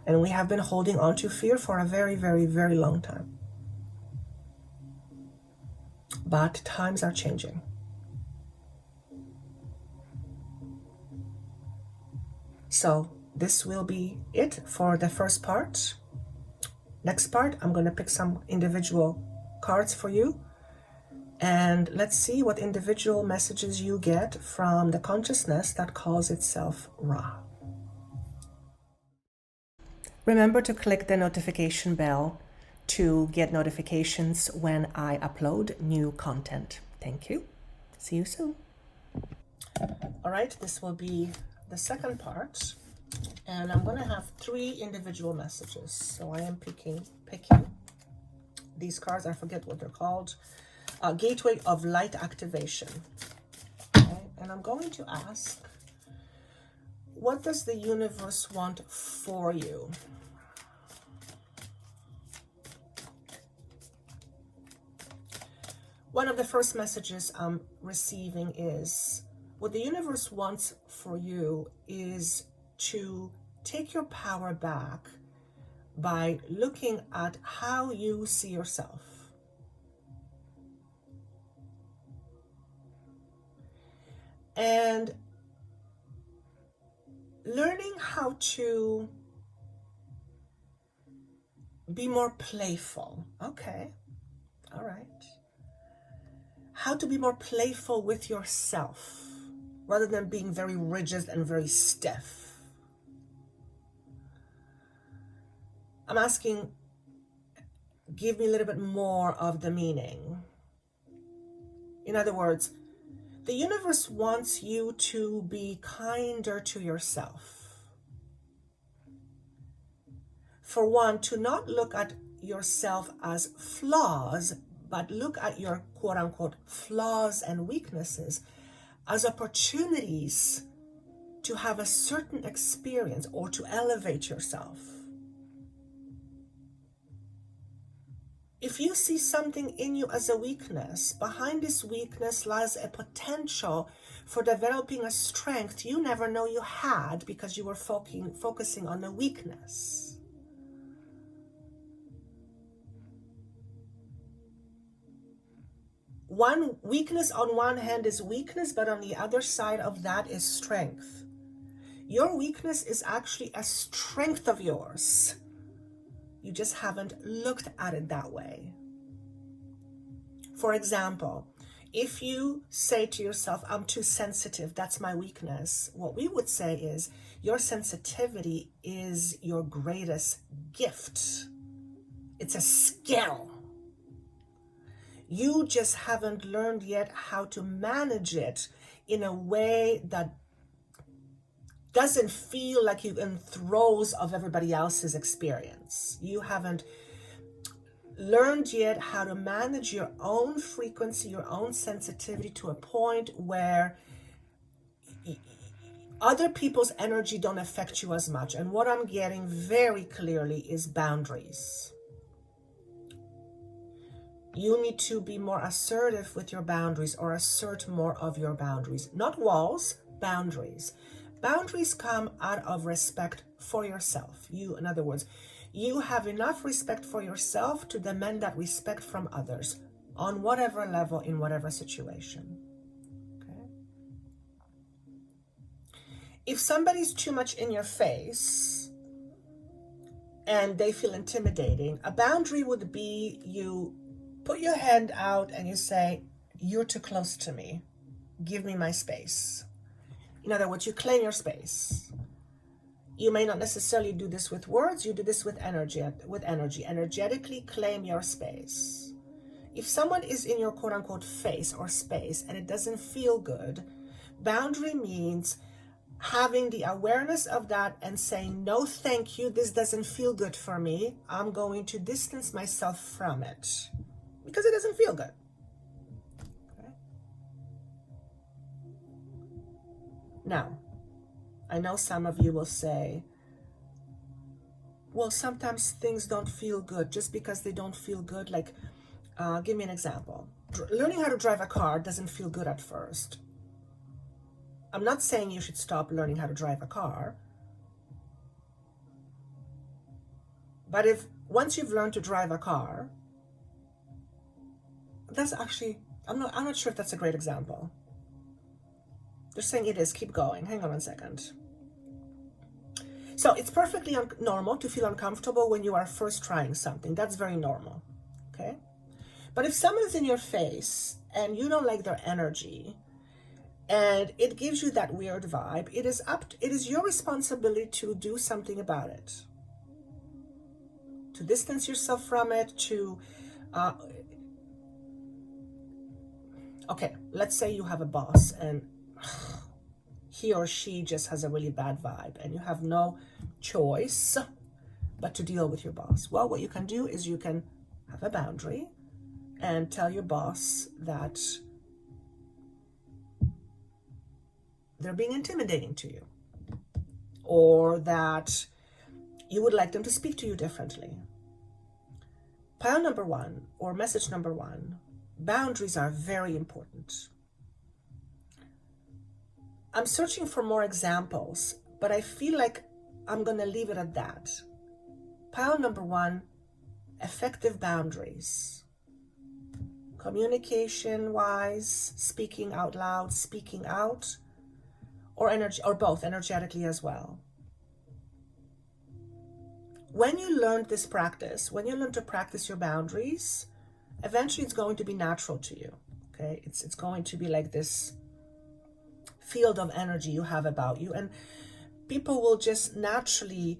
And we have been holding on to fear for a very, very, very long time. But times are changing. So this will be it for the first part. Next part, I'm going to pick some individual cards for you. And let's see what individual messages you get from the consciousness that calls itself Ra. Remember to click the notification bell to get notifications when I upload new content. Thank you. See you soon. All right, this will be the second part. And I'm going to have 3 individual messages. So I am picking these cards. I forget what they're called. Gateway of Light Activation. Okay? And I'm going to ask, what does the universe want for you? One of the first messages I'm receiving is, what the universe wants for you is to take your power back by looking at how you see yourself. And learning how to be more playful. Okay, all right. How to be more playful with yourself rather than being very rigid and very stiff. I'm asking, give me a little bit more of the meaning. In other words, the universe wants you to be kinder to yourself. For one, to not look at yourself as flaws, but look at your quote-unquote flaws and weaknesses as opportunities to have a certain experience or to elevate yourself. If you see something in you as a weakness, behind this weakness lies a potential for developing a strength you never know you had because you were focusing on the weakness. One weakness on one hand is weakness, but on the other side of that is strength. Your weakness is actually a strength of yours. You just haven't looked at it that way. For example, if you say to yourself, I'm too sensitive, that's my weakness, what we would say is your sensitivity is your greatest gift. It's a skill. You just haven't learned yet how to manage it in a way that doesn't feel like you're in throes of everybody else's experience. You haven't learned yet how to manage your own frequency, your own sensitivity to a point where other people's energy don't affect you as much. And what I'm getting very clearly is boundaries. You need to be more assertive with your boundaries or assert more of your boundaries. Not walls, boundaries. Boundaries come out of respect for yourself. In other words, you have enough respect for yourself to demand that respect from others on whatever level, in whatever situation. Okay? If somebody's too much in your face and they feel intimidating, a boundary would be you put your hand out and you say, you're too close to me. Give me my space. In other words, you claim your space. You may not necessarily do this with words, you do this with energy. Energetically claim your space. If someone is in your quote-unquote face or space and it doesn't feel good, boundary means having the awareness of that and saying, no, thank you, this doesn't feel good for me. I'm going to distance myself from it because it doesn't feel good. Okay? Now, I know some of you will say, well, sometimes things don't feel good. Just because they don't feel good, like, give me an example. Learning how to drive a car doesn't feel good at first. I'm not saying you should stop learning how to drive a car. But if once you've learned to drive a car, that's actually, I'm not sure if that's a great example. They're saying it is. Keep going. Hang on one second. So it's perfectly normal to feel uncomfortable when you are first trying something. That's very normal. Okay? But if someone is in your face and you don't like their energy, and it gives you that weird vibe, it is your responsibility to do something about it. To distance yourself from it, to okay, let's say you have a boss and he or she just has a really bad vibe and you have no choice but to deal with your boss. Well, what you can do is you can have a boundary and tell your boss that they're being intimidating to you, or that you would like them to speak to you differently. Pile number one, or message number one, boundaries are very important. I'm searching for more examples, but I feel like I'm going to leave it at that. Pile number one, effective boundaries. Communication-wise, speaking out loud, speaking out, or energy, or both, energetically as well. When you learn this practice, when you learn to practice your boundaries, eventually it's going to be natural to you. Okay, it's going to be like this field of energy you have about you, and people will just naturally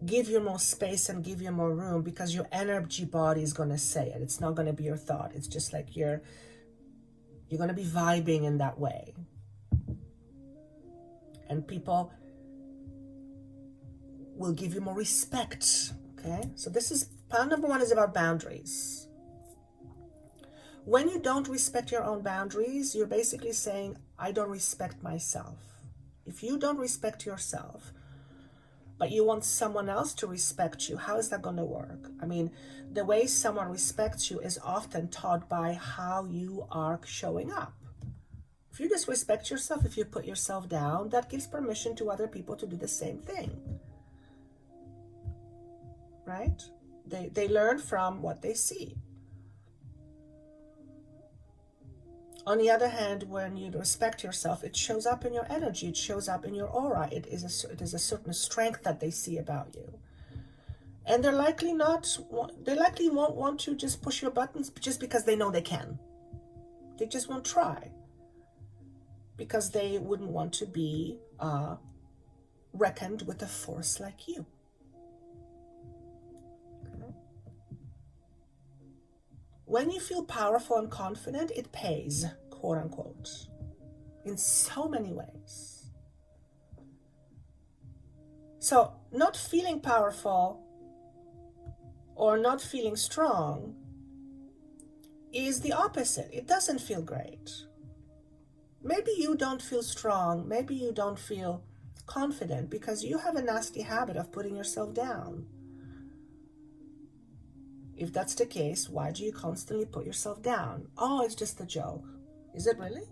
give you more space and give you more room because your energy body is going to say it. It's not going to be your thought. It's just like you're going to be vibing in that way. And people will give you more respect. Okay, so this is pile number one, is about boundaries. When you don't respect your own boundaries, you're basically saying, I don't respect myself. If you don't respect yourself, but you want someone else to respect you, how is that going to work? I mean, the way someone respects you is often taught by how you are showing up. If you disrespect yourself, if you put yourself down, that gives permission to other people to do the same thing. Right? They learn from what they see. On the other hand, when you respect yourself, it shows up in your energy, it shows up in your aura. It is a certain strength that they see about you. And they likely won't want to just push your buttons just because they know they can. They just won't try. Because they wouldn't want to be reckoned with a force like you. Okay. When you feel powerful and confident, it pays, quote unquote, in so many ways. So not feeling powerful or not feeling strong is the opposite. It doesn't feel great. Maybe you don't feel strong, maybe you don't feel confident because you have a nasty habit of putting yourself down. If that's the case, why do you constantly put yourself down? Oh, it's just a joke. Is it really?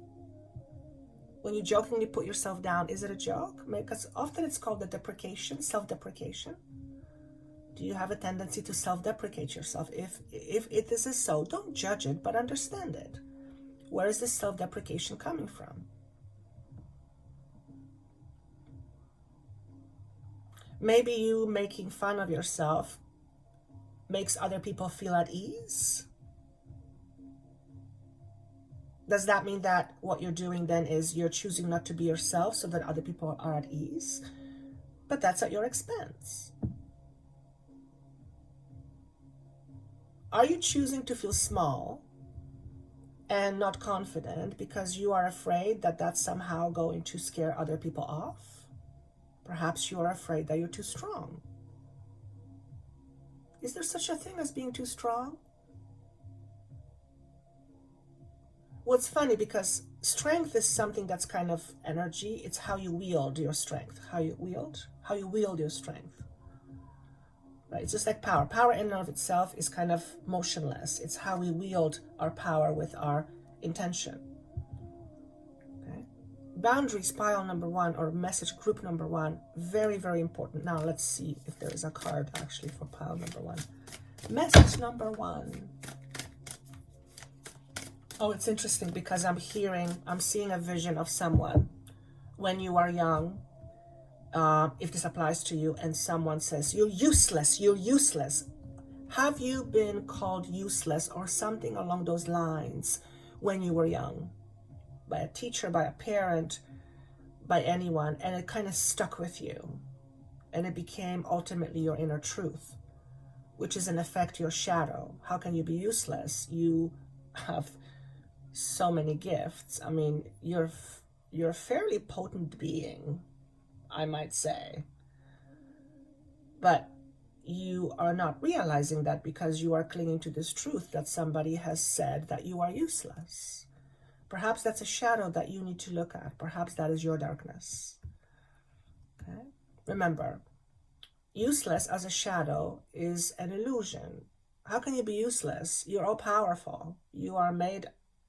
When you jokingly put yourself down, is it a joke? Because often it's called the deprecation, self-deprecation. Do you have a tendency to self-deprecate yourself? If it is so, don't judge it, but understand it. Where is this self-deprecation coming from? Maybe you making fun of yourself makes other people feel at ease. Does that mean that what you're doing then is you're choosing not to be yourself so that other people are at ease? But that's at your expense. Are you choosing to feel small and not confident because you are afraid that that's somehow going to scare other people off. Perhaps you are afraid that you're too strong. Is there such a thing as being too strong? Well, it's funny because strength is something that's kind of energy. It's how you wield your strength, how you wield your strength. Right? It's just like power. Power in and of itself is kind of motionless. It's how we wield our power with our intention. Okay? Boundaries, pile number 1, or message group number 1, very, very important. Now let's see if there is a card actually for pile number 1. Message number 1. Oh, it's interesting because I'm seeing a vision of someone when you are young. If this applies to you, and someone says, you're useless, you're useless. Have you been called useless or something along those lines when you were young? By a teacher, by a parent, by anyone, and it kind of stuck with you. And it became ultimately your inner truth, which is in effect your shadow. How can you be useless? You have so many gifts. I mean, you're a fairly potent being, I might say. But you are not realizing that because you are clinging to this truth that somebody has said that you are useless. Perhaps that's a shadow that you need to look at. Perhaps that is your darkness. Okay? Remember, useless as a shadow is an illusion. How can you be useless? You're all powerful. You are made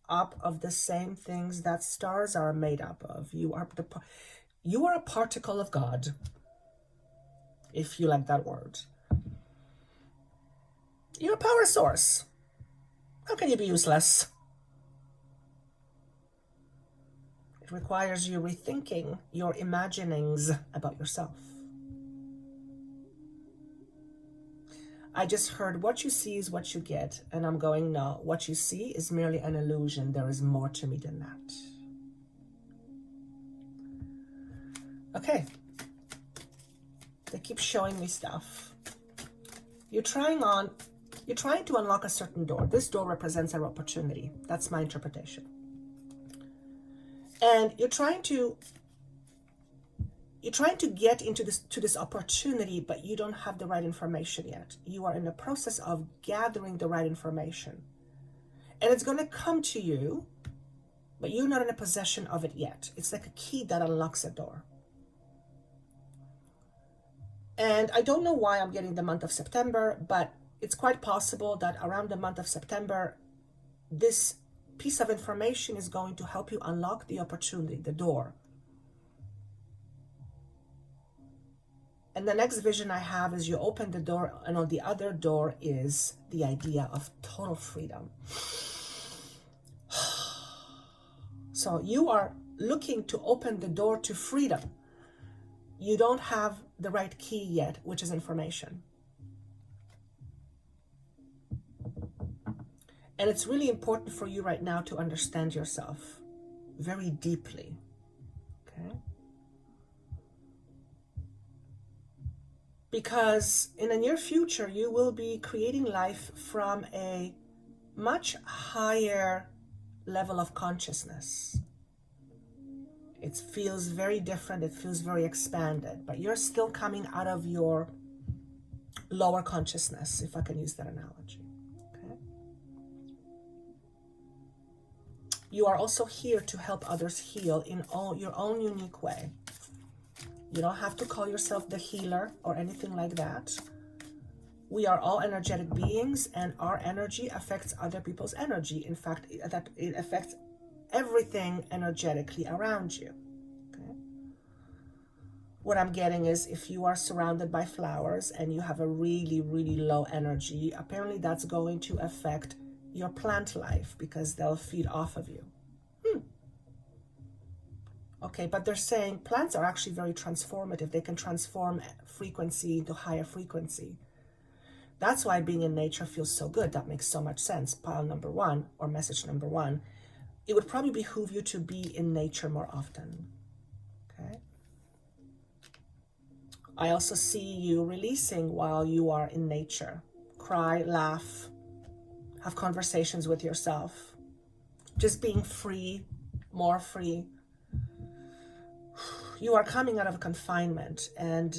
up of the same things that stars are made up of. You are a particle of God, if you like that word. You're a power source. How can you be useless? It requires you rethinking your imaginings about yourself. I just heard what you see is what you get, and I'm going, no, what you see is merely an illusion. There is more to me than that. Okay. They keep showing me stuff. You're trying to unlock a certain door. This door represents an opportunity. That's my interpretation. And you're trying to get into this opportunity, but you don't have the right information yet. You are in the process of gathering the right information. And it's going to come to you, but you're not in a possession of it yet. It's like a key that unlocks a door. And I don't know why I'm getting the month of September, but it's quite possible that around the month of September, this piece of information is going to help you unlock the opportunity, the door. And the next vision I have is you open the door, and on the other door is the idea of total freedom. So you are looking to open the door to freedom. You don't have the right key yet, which is information. And it's really important for you right now to understand yourself very deeply. Okay? Because in the near future, you will be creating life from a much higher level of consciousness. It feels very different. It feels very expanded, but you're still coming out of your lower consciousness, if I can use that analogy. Okay? You are also here to help others heal in your own unique way. You don't have to call yourself the healer or anything like that. We are all energetic beings, and our energy affects other people's energy. In fact, it affects everything energetically around you. Okay? What I'm getting is if you are surrounded by flowers and you have a really, really low energy, apparently that's going to affect your plant life because they'll feed off of you. Okay, but they're saying plants are actually very transformative. They can transform frequency into higher frequency. That's why being in nature feels so good. That makes so much sense. Pile number 1, or message number 1. It would probably behoove you to be in nature more often. Okay? I also see you releasing while you are in nature. Cry, laugh, have conversations with yourself. just being free, more free. You are coming out of confinement, and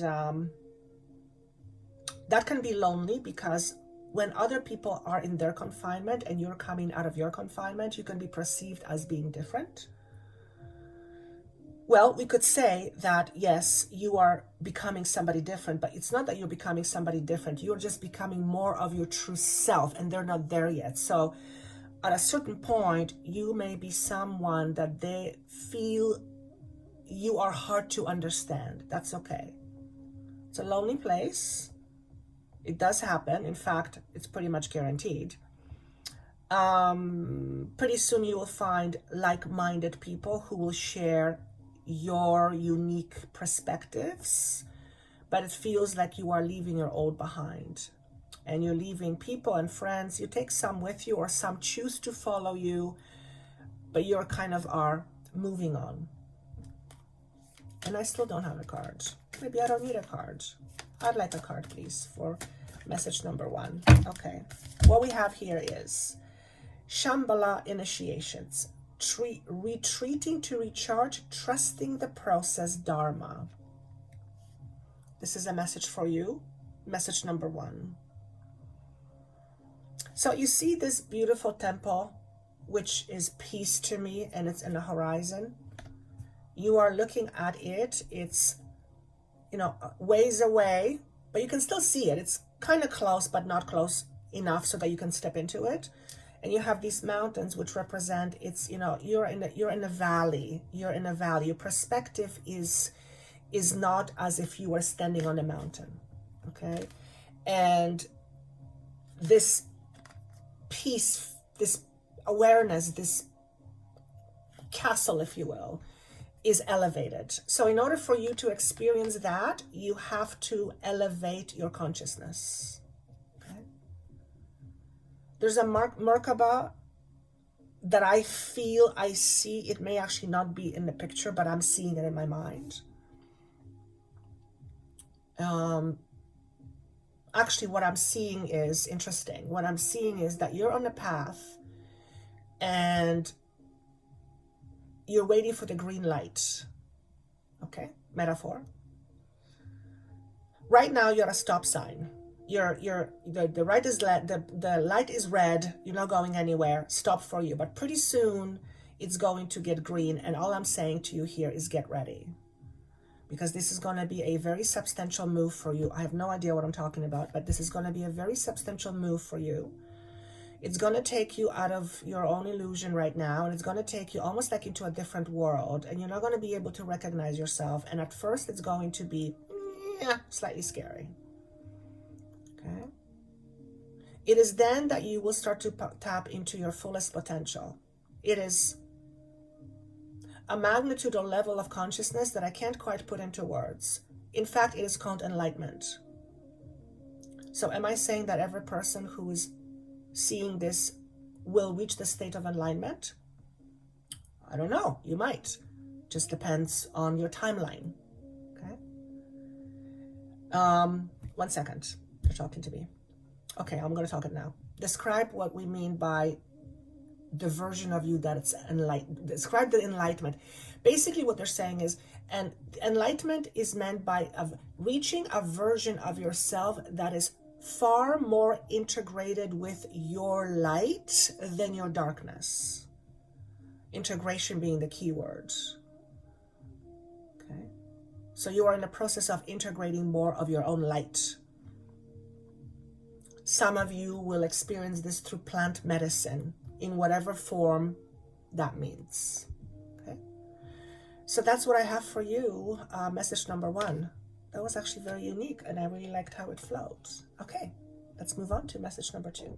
that can be lonely, because when other people are in their confinement and you're coming out of your confinement, you can be perceived as being different. Well, we could say that, yes, you are becoming somebody different, but it's not that you're becoming somebody different. You're just becoming more of your true self, and they're not there yet. So at a certain point, you may be someone that they feel you are hard to understand. That's okay. It's a lonely place. It does happen. In fact, it's pretty much guaranteed. Pretty soon you will find like-minded people who will share your unique perspectives, but it feels like you are leaving your old behind, and you're leaving people and friends. You take some with you, or some choose to follow you, but you're kind of are moving on. And I still don't have a card. Maybe I don't need a card. I'd like a card, please, for message number 1. Okay. What we have here is Shambhala initiations. Retreating to recharge, trusting the process, Dharma. This is a message for you. Message number 1. So you see this beautiful temple, which is peace to me, and it's in the horizon. You are looking at it. It's, ways away, but you can still see it. It's kind of close, but not close enough so that you can step into it. And you have these mountains, which represent, it's, you're in a valley. You're in a valley. Your perspective is not as if you were standing on a mountain. Okay. And this peace, this awareness, this castle, if you will, is elevated. So in order for you to experience that, you have to elevate your consciousness. Okay? There's a Merkaba that I feel I see. It may actually not be in the picture, but I'm seeing it in my mind. Actually, what I'm seeing is interesting. What I'm seeing is that you're on a path, and you're waiting for the green light. Okay, metaphor. Right now, you're at a stop sign. The right is the light is red. You're not going anywhere. Stop for you. But pretty soon, it's going to get green. And all I'm saying to you here is get ready, because this is going to be a very substantial move for you. I have no idea what I'm talking about, but this is going to be a very substantial move for you. It's going to take you out of your own illusion right now, and it's going to take you almost like into a different world, and you're not going to be able to recognize yourself. And at first, it's going to be slightly scary. Okay. It is then that you will start to tap into your fullest potential. It is a magnitude or level of consciousness that I can't quite put into words. In fact, it is called enlightenment. So am I saying that every person who is seeing this will reach the state of enlightenment? I don't know. You might. Just depends on your timeline. Okay. 1 second. You're talking to me. Okay, I'm going to talk it now. Describe what we mean by the version of you that it's enlightened. Describe the enlightenment. Basically, what they're saying is, and enlightenment is meant by reaching a version of yourself that is far more integrated with your light than your darkness. Integration being the key word. Okay. So you are in the process of integrating more of your own light. Some of you will experience this through plant medicine in whatever form that means. Okay. So that's what I have for you. Message number 1. That was actually very unique, and I really liked how it flows. Okay, let's move on to message number 2.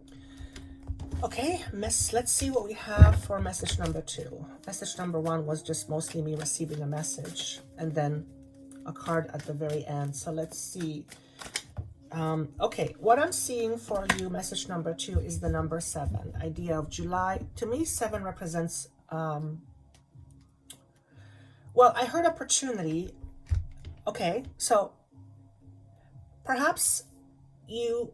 Okay, let's see what we have for message number 2. Message number 1 was just mostly me receiving a message, and then a card at the very end. So let's see. Okay, what I'm seeing for you, message number 2, is the number 7. Idea of July. To me, 7 represents, well, I heard opportunity. Okay, so perhaps you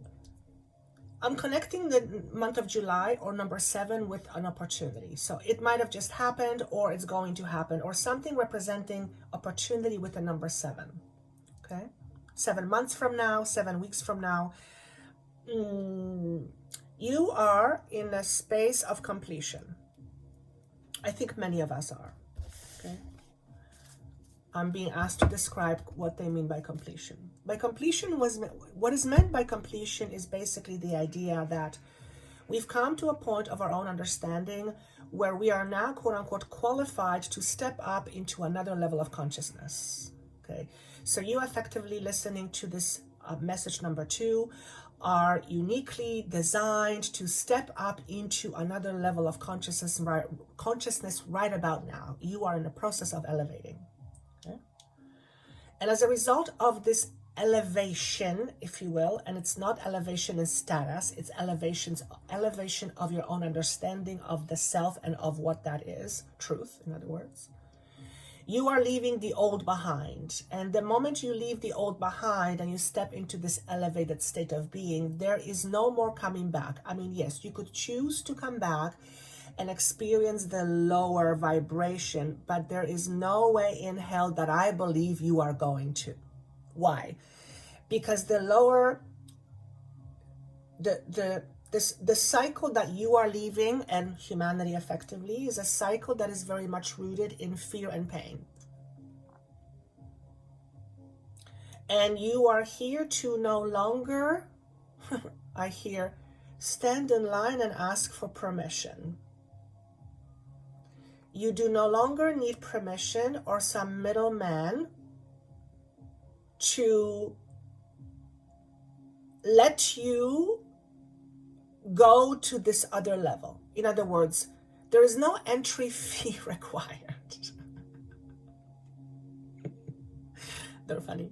I'm connecting the month of July or number 7 with an opportunity. So it might have just happened, or it's going to happen, or something representing opportunity with the number 7. Okay? 7 months from now, 7 weeks from now, you are in a space of completion. I think many of us are. Okay? I'm being asked to describe what they mean by completion. By completion, what is meant by completion is basically the idea that we've come to a point of our own understanding where we are now, quote unquote, qualified to step up into another level of consciousness. Okay, so you effectively listening to this message number 2 are uniquely designed to step up into another level of consciousness right about now. You are in the process of elevating. And as a result of this elevation, if you will, and it's not elevation in status, it's elevation of your own understanding of the self and of what that is, truth, in other words. You are leaving the old behind. And the moment you leave the old behind and you step into this elevated state of being, there is no more coming back. I mean, yes, you could choose to come back and experience the lower vibration, but there is no way in hell that I believe you are going to. Why? Because the lower, the cycle that you are leaving, and humanity effectively, is a cycle that is very much rooted in fear and pain. And you are here to no longer, I hear, stand in line and ask for permission. You do no longer need permission or some middleman to let you go to this other level. In other words, there is no entry fee required. They're funny.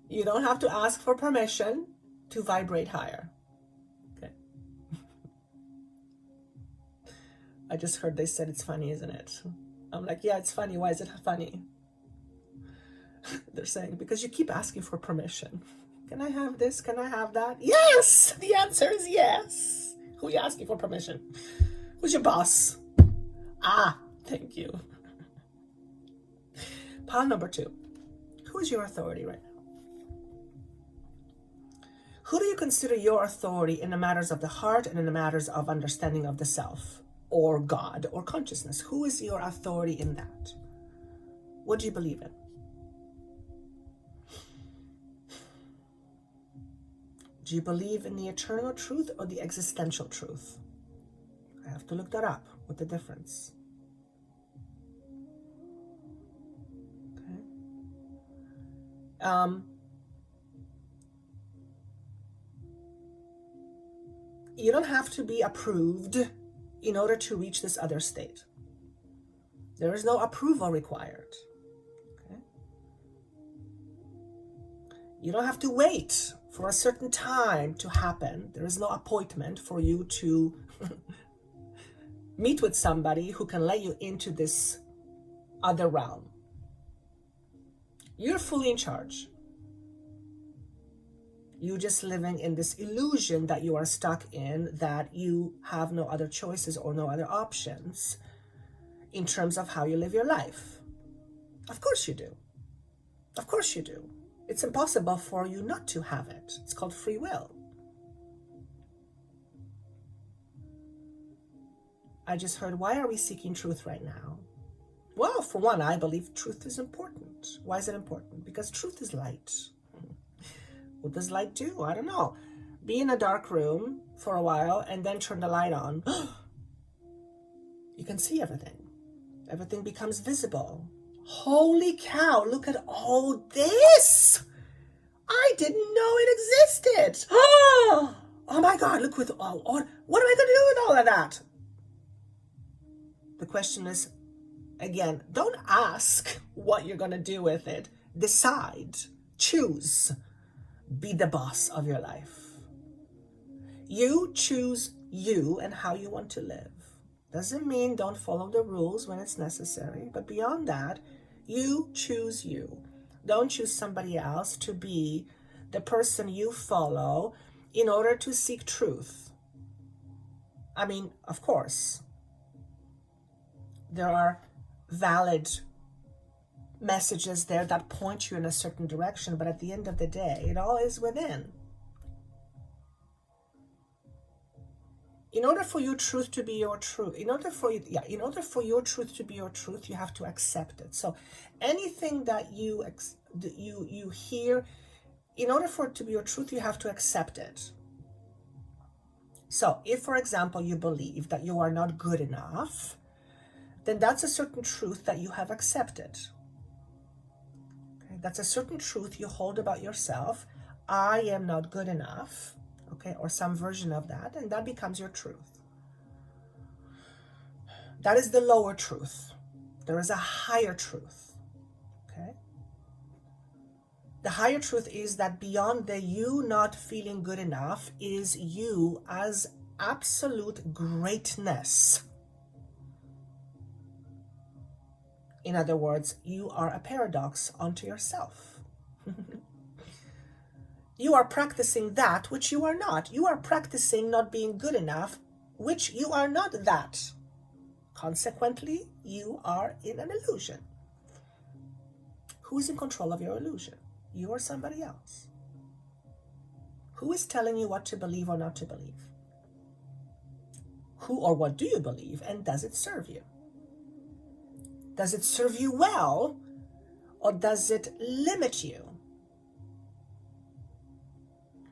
You don't have to ask for permission to vibrate higher. I just heard they said it's funny, isn't it? I'm like, yeah, it's funny. Why is it funny? They're saying, because you keep asking for permission. Can I have this? Can I have that? Yes! The answer is yes. Who are you asking for permission? Who's your boss? Ah, thank you. Pile number 2. Who is your authority right now? Who do you consider your authority in the matters of the heart and in the matters of understanding of the self? Or God, or consciousness? Who is your authority in that? What do you believe in? Do you believe in the eternal truth or the existential truth? I have to look that up. What's the difference? Okay. You don't have to be approved in order to reach this other state. There is no approval required. Okay? You don't have to wait for a certain time to happen. There is no appointment for you to meet with somebody who can let you into this other realm. You're fully in charge. You're just living in this illusion that you are stuck in, that you have no other choices or no other options in terms of how you live your life. Of course you do. Of course you do. It's impossible for you not to have it. It's called free will. I just heard, why are we seeking truth right now? Well, for one, I believe truth is important. Why is it important? Because truth is light. What does light do? I don't know. Be in a dark room for a while and then turn the light on. You can see everything. Everything becomes visible. Holy cow, look at all this. I didn't know it existed. Oh my God, look with all. What am I going to do with all of that? The question is, again, don't ask what you're going to do with it. Decide. Choose. Be the boss of your life. You choose you and how you want to live. Doesn't mean don't follow the rules when it's necessary, but beyond that, you choose you. Don't choose somebody else to be the person you follow in order to seek truth. I mean, of course, there are valid messages there that point you in a certain direction, but at the end of the day, it all is within. In order for your truth to be your truth, in order for your truth to be your truth, you have to accept it. So anything that you hear, in order for it to be your truth, you have to accept it. So if, for example, you believe that you are not good enough, then that's a certain truth that you have accepted. Okay? That's a certain truth you hold about yourself. I am not good enough. Okay, or some version of that, and that becomes your truth. That is the lower truth. There is a higher truth. Okay? The higher truth is that beyond the you not feeling good enough is you as absolute greatness. In other words, you are a paradox unto yourself. You are practicing that which you are not. You are practicing not being good enough, which you are not that. Consequently, you are in an illusion. Who is in control of your illusion? You or somebody else? Who is telling you what to believe or not to believe? Who or what do you believe, and does it serve you? Does it serve you well, or does it limit you?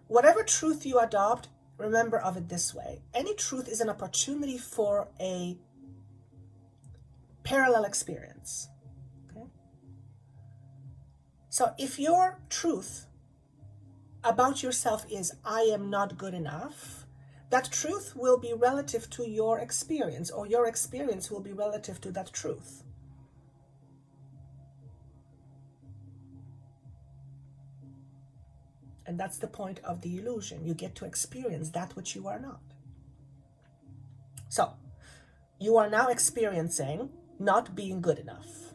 Whatever truth you adopt, remember of it this way. Any truth is an opportunity for a parallel experience. Okay? So if your truth about yourself is, I am not good enough, that truth will be relative to your experience, or your experience will be relative to that truth. And that's the point of the illusion. You get to experience that which you are not. So, you are now experiencing not being good enough,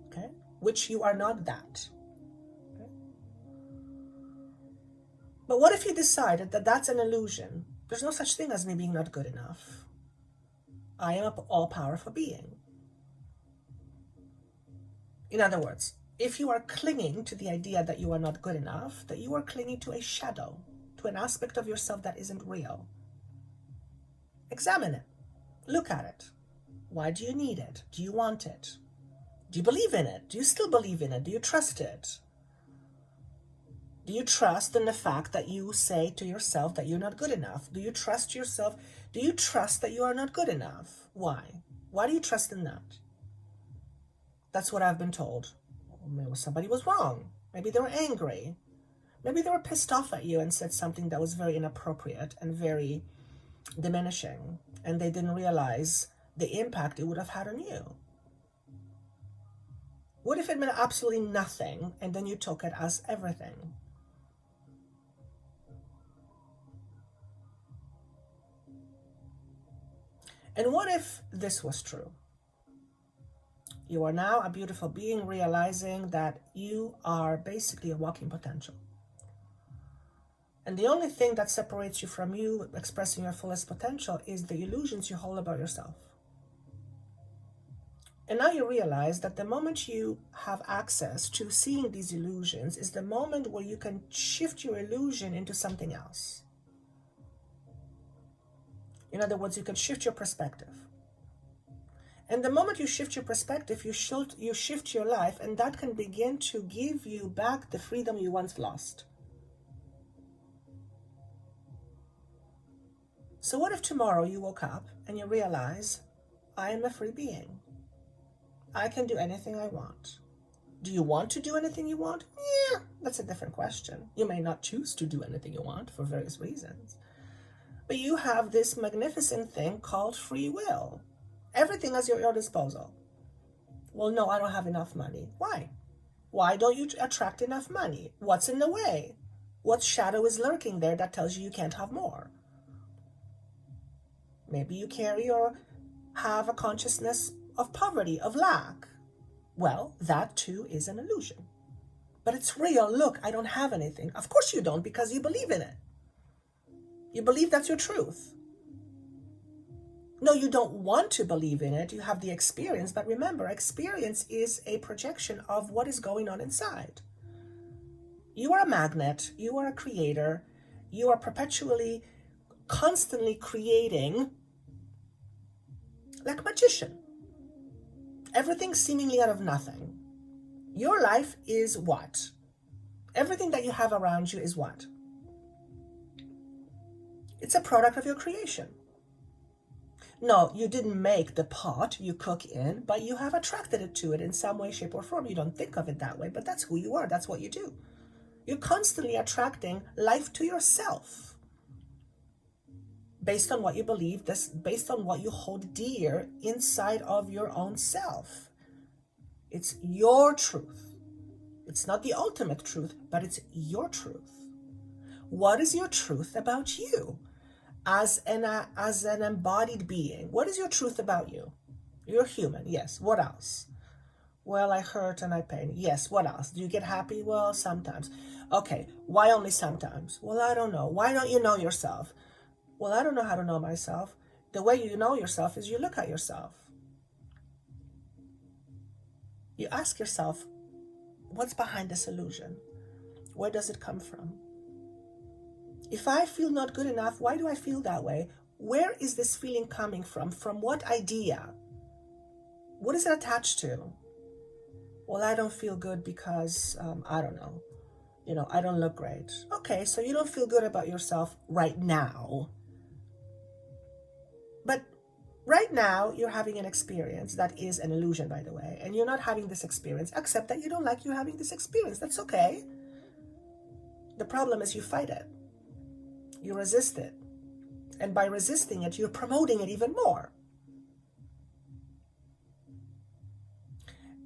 okay? Which you are not that. Okay? But what if you decided that that's an illusion? There's no such thing as me being not good enough. I am an all-powerful being. In other words, if you are clinging to the idea that you are not good enough, that you are clinging to a shadow, to an aspect of yourself that isn't real. Examine it. Look at it. Why do you need it? Do you want it? Do you believe in it? Do you still believe in it? Do you trust it? Do you trust in the fact that you say to yourself that you're not good enough? Do you trust yourself? Do you trust that you are not good enough? Why? Why do you trust in that? That's what I've been told. Maybe somebody was wrong. Maybe they were angry. Maybe they were pissed off at you and said something that was very inappropriate and very diminishing, and they didn't realize the impact it would have had on you. What if it meant absolutely nothing, and then you took it as everything? And what if this was true? You are now a beautiful being realizing that you are basically a walking potential. And the only thing that separates you from you expressing your fullest potential is the illusions you hold about yourself. And now you realize that the moment you have access to seeing these illusions is the moment where you can shift your illusion into something else. In other words, you can shift your perspective. And the moment you shift your perspective, you shift your life, and that can begin to give you back the freedom you once lost. So what if tomorrow you woke up and you realize, I am a free being. I can do anything I want. Do you want to do anything you want? Yeah, that's a different question. You may not choose to do anything you want for various reasons. But you have this magnificent thing called free will. Everything is at your disposal. Well, no, I don't have enough money. Why? Why don't you attract enough money? What's in the way? What shadow is lurking there that tells you you can't have more? Maybe you carry or have a consciousness of poverty, of lack. Well, that too is an illusion. But it's real. Look, I don't have anything. Of course you don't, because you believe in it. You believe that's your truth. No, you don't want to believe in it. You have the experience. But remember, experience is a projection of what is going on inside. You are a magnet. You are a creator. You are perpetually, constantly creating, like a magician. Everything seemingly out of nothing. Your life is what? Everything that you have around you is what? It's a product of your creation. No, you didn't make the pot you cook in, but you have attracted it to it in some way, shape, or form. You don't think of it that way, but that's who you are. That's what you do. You're constantly attracting life to yourself based on what you believe, based on what you hold dear inside of your own self. It's your truth. It's not the ultimate truth, but it's your truth. What is your truth about you? As an embodied being, what is your truth about you? You're human, yes. What else? Well, I hurt and I pain. Yes, what else? Do you get happy? Well, sometimes. Okay, why only sometimes? Well, I don't know. Why don't you know yourself? Well, I don't know how to know myself. The way you know yourself is you look at yourself. You ask yourself, what's behind this illusion? Where does it come from? If I feel not good enough, why do I feel that way? Where is this feeling coming from? From what idea? What is it attached to? Well, I don't feel good because, I don't know. I don't look great. Okay, so you don't feel good about yourself right now. But right now, you're having an experience that is an illusion, by the way. And you're not having this experience. Accept that you don't like you having this experience. That's okay. The problem is you fight it. You resist it. And by resisting it, you're promoting it even more.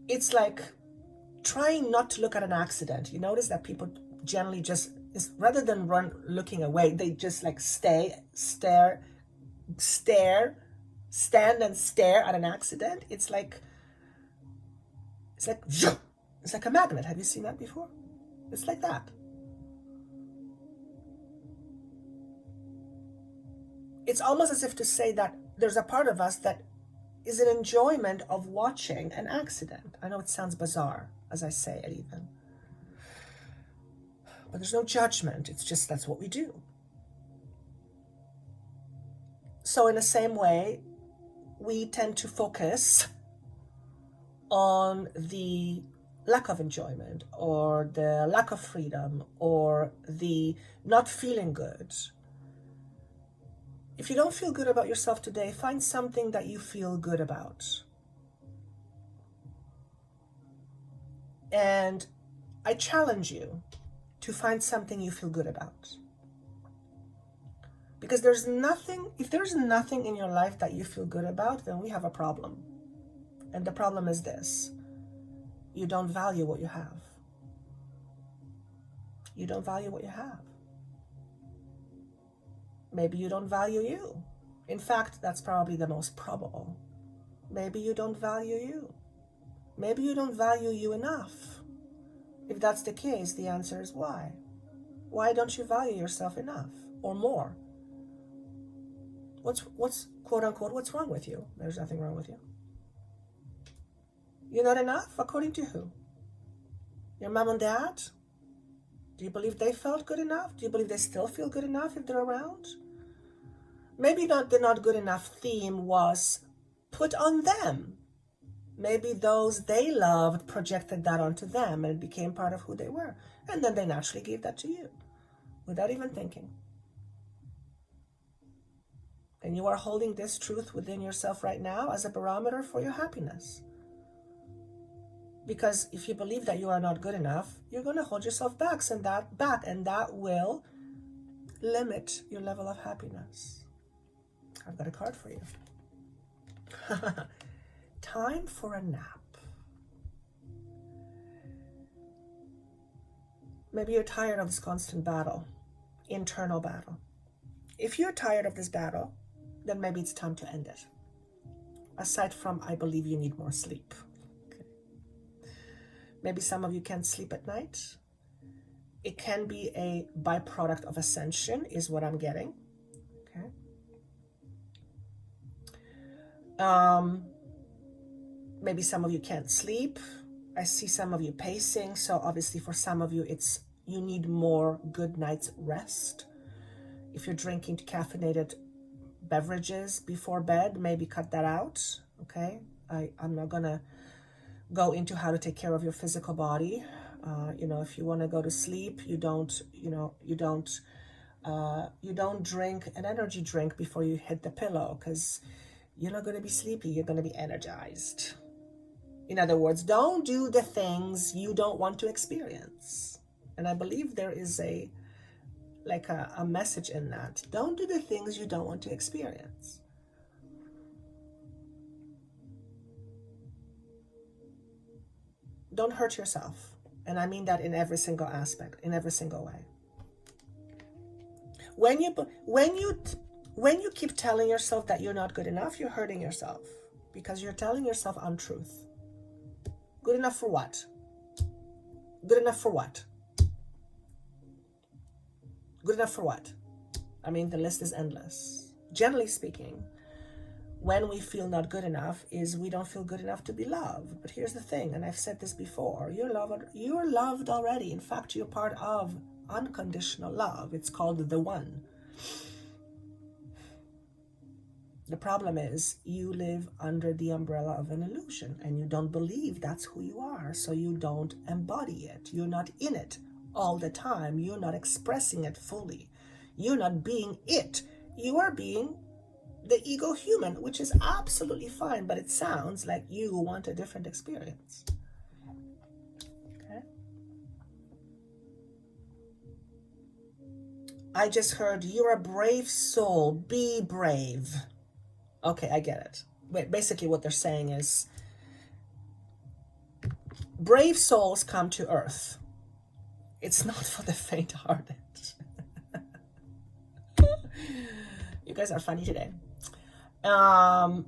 It's like trying not to look at an accident. You notice that people generally just, rather than run looking away, they just like stand and stare at an accident. It's like a magnet. Have you seen that before? It's like that. It's almost as if to say that there's a part of us that is an enjoyment of watching an accident. I know it sounds bizarre as I say it even. But there's no judgment. It's just that's what we do. So in the same way, we tend to focus on the lack of enjoyment or the lack of freedom or the not feeling good. If you don't feel good about yourself today, find something that you feel good about. And I challenge you to find something you feel good about. Because if there's nothing in your life that you feel good about, then we have a problem. And the problem is this: you don't value what you have. You don't value what you have. Maybe you don't value you. In fact, that's probably the most probable. Maybe you don't value you. Maybe you don't value you enough. If that's the case, the answer is why. Why don't you value yourself enough or more? What's quote unquote, what's wrong with you? There's nothing wrong with you. You're not enough? According to who? Your mom and dad? Do you believe they felt good enough? Do you believe they still feel good enough if they're around? Maybe the not good enough theme was put on them. Maybe those they loved projected that onto them and it became part of who they were. And then they naturally gave that to you without even thinking. And you are holding this truth within yourself right now as a barometer for your happiness. Because if you believe that you are not good enough, you're going to hold yourself back, and that will limit your level of happiness. I've got a card for you. Time for a nap. Maybe you're tired of this constant battle, internal battle. If you're tired of this battle, then maybe it's time to end it. Aside from, I believe you need more sleep. Maybe some of you can't sleep at night. It can be a byproduct of ascension, is what I'm getting. Okay. Maybe some of you can't sleep. I see some of you pacing. So obviously for some of you, it's you need more good night's rest. If you're drinking caffeinated beverages before bed, maybe cut that out. Okay. I'm not going to go into how to take care of your physical body. If you want to go to sleep, you don't drink an energy drink before you hit the pillow, because you're not going to be sleepy. You're going to be energized. In other words, don't do the things you don't want to experience. And I believe there is a message in that. Don't do the things you don't want to experience. Don't hurt yourself. And I mean that in every single aspect, in every single way. When you keep telling yourself that you're not good enough, you're hurting yourself, because you're telling yourself untruth. Good enough for what? Good enough for what? Good enough for what? I mean, the list is endless. Generally speaking, when we feel not good enough is we don't feel good enough to be loved. But here's the thing, and I've said this before, you're loved already. In fact, you're part of unconditional love. It's called the One. The problem is you live under the umbrella of an illusion and you don't believe that's who you are, so you don't embody it. You're not in it all the time. You're not expressing it fully. You're not being it. You are being the ego human, which is absolutely fine, but it sounds like you want a different experience. Okay. I just heard, you're a brave soul. Be brave. Okay, I get it. Wait, basically what they're saying is brave souls come to earth. It's not for the faint-hearted. You guys are funny today. And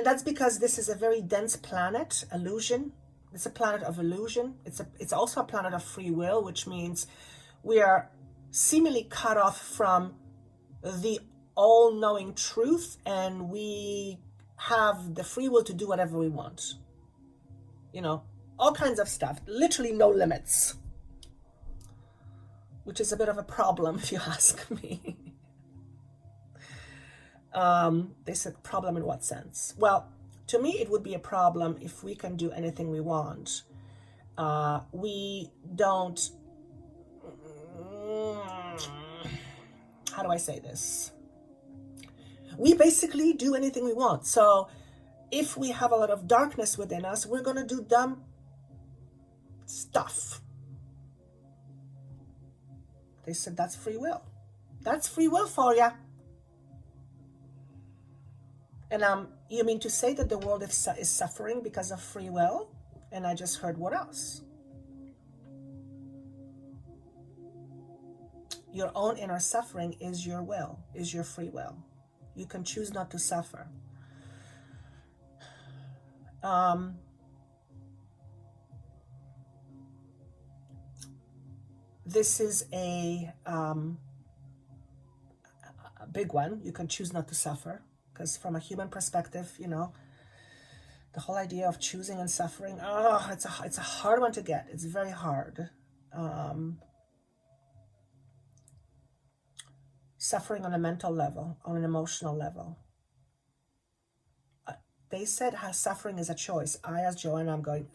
that's because this is a very dense planet, illusion. It's a planet of illusion. It's also a planet of free will, which means we are seemingly cut off from the all-knowing truth, and we have the free will to do whatever we want. All kinds of stuff, literally no limits, which is a bit of a problem if you ask me. They said problem in what sense? Well, to me, it would be a problem if we can do anything we want. We don't, how do I say this? We basically do anything we want. So if we have a lot of darkness within us, we're going to do dumb stuff. They said that's free will. That's free will for you. And you mean to say that the world is suffering because of free will? And I just heard what else? Your own inner suffering is your will, is your free will. You can choose not to suffer. This is a big one. You can choose not to suffer, because from a human perspective, the whole idea of choosing and suffering, it's a hard one to get. It's very hard. Suffering on a mental level, on an emotional level. They said how suffering is a choice. I, as Joanna, I'm going,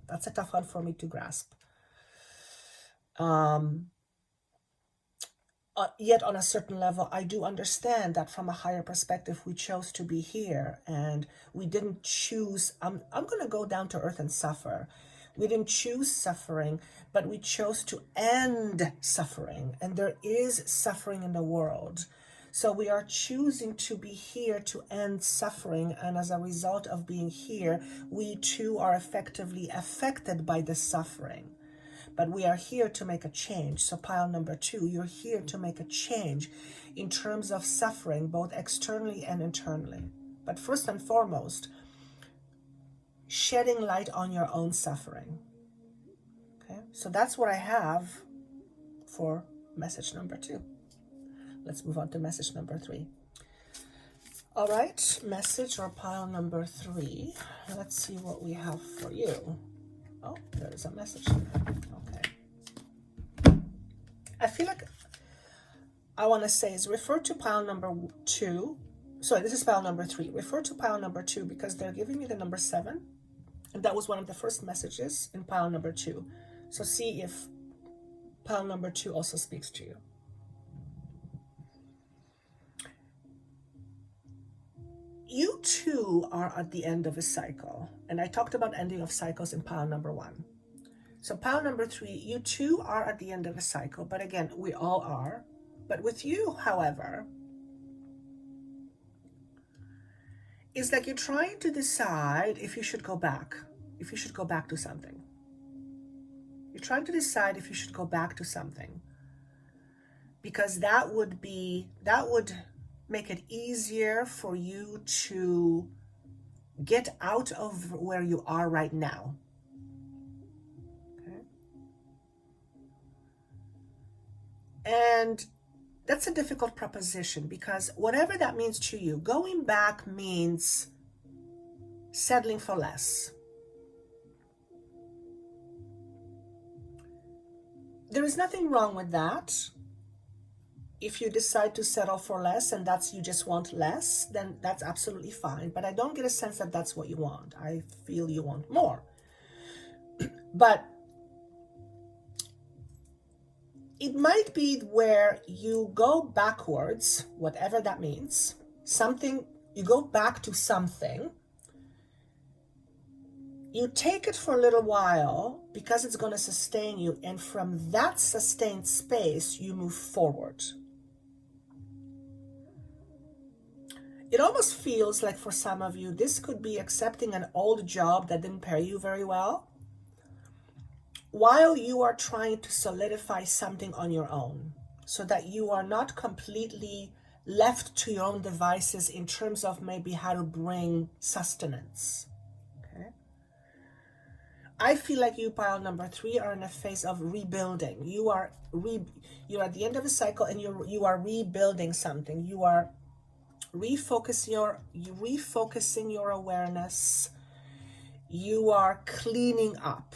that's a tough one for me to grasp. Yet on a certain level, I do understand that from a higher perspective, we chose to be here and we didn't choose, I'm going to go down to earth and suffer. We didn't choose suffering, but we chose to end suffering. And there is suffering in the world. So we are choosing to be here to end suffering. And as a result of being here, we too are effectively affected by the suffering. But we are here to make a change. So pile number 2, you're here to make a change in terms of suffering, both externally and internally. But first and foremost, shedding light on your own suffering. Okay, so that's what I have for message number 2. Let's move on to message number 3. All right, message or pile number 3. Let's see what we have for you. Oh, there's a message here. Okay. I feel like I want to say is refer to pile number 2. Sorry, this is pile number 3. Refer to pile number 2 because they're giving me the number 7. And that was one of the first messages in pile number 2. So see if pile number 2 also speaks to you. You too are at the end of a cycle. And I talked about ending of cycles in pile number 1. So pile number 3, you too are at the end of a cycle. But again, we all are. But with you, however, it's like you're trying to decide if you should go back, to something. You're trying to decide if you should go back to something. Because that would make it easier for you to get out of where you are right now. Okay? And that's a difficult proposition because whatever that means to you, going back means settling for less. There is nothing wrong with that. If you decide to settle for less and that's you just want less, then that's absolutely fine. But I don't get a sense that that's what you want. I feel you want more. But it might be where you go backwards, whatever that means. You go back to something. You take it for a little while because it's going to sustain you. And from that sustained space, you move forward. It almost feels like for some of you, this could be accepting an old job that didn't pay you very well, while you are trying to solidify something on your own, so that you are not completely left to your own devices in terms of maybe how to bring sustenance. Okay? I feel like you, pile number 3, are in a phase of rebuilding. You're at the end of a cycle and you are rebuilding something. You are refocusing your awareness. You are cleaning up.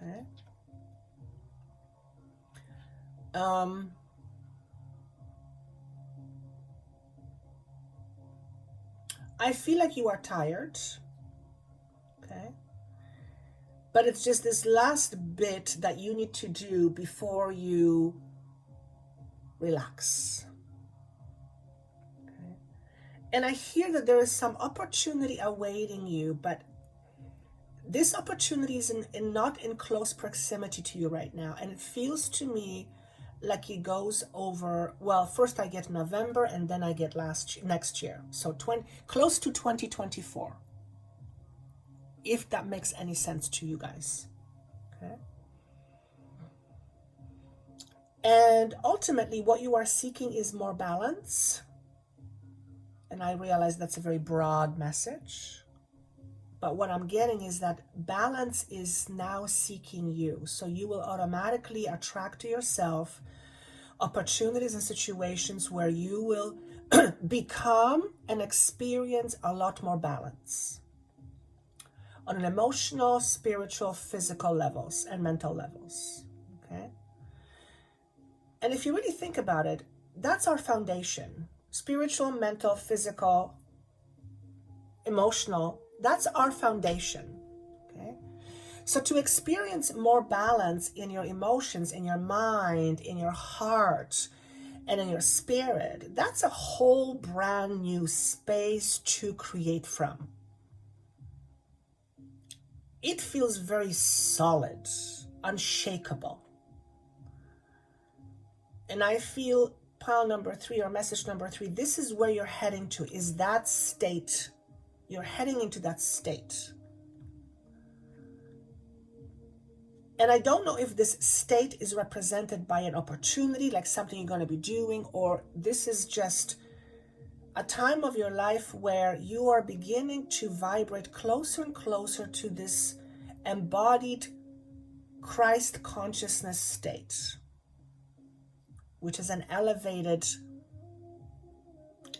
Okay. I feel like you are tired. Okay. But it's just this last bit that you need to do before you relax. Okay. And I hear that there is some opportunity awaiting you, but this opportunity is not in close proximity to you right now. And it feels to me like it goes over, well, first I get November and then I get next year. So close to 2024. If that makes any sense to you guys. Okay. And ultimately what you are seeking is more balance. And I realize that's a very broad message. But what I'm getting is that balance is now seeking you. So you will automatically attract to yourself opportunities and situations where you will become and experience a lot more balance on an emotional, spiritual, physical levels and mental levels. Okay? And if you really think about it, that's our foundation. Spiritual, mental, physical, emotional, that's our foundation, okay? So to experience more balance in your emotions, in your mind, in your heart, and in your spirit, that's a whole brand new space to create from. It feels very solid, unshakable. And I feel pile number 3 or message number 3, this is where you're heading to, is that state. You're heading into that state. And I don't know if this state is represented by an opportunity, like something you're going to be doing, or this is just a time of your life where you are beginning to vibrate closer and closer to this embodied Christ consciousness state, which is an elevated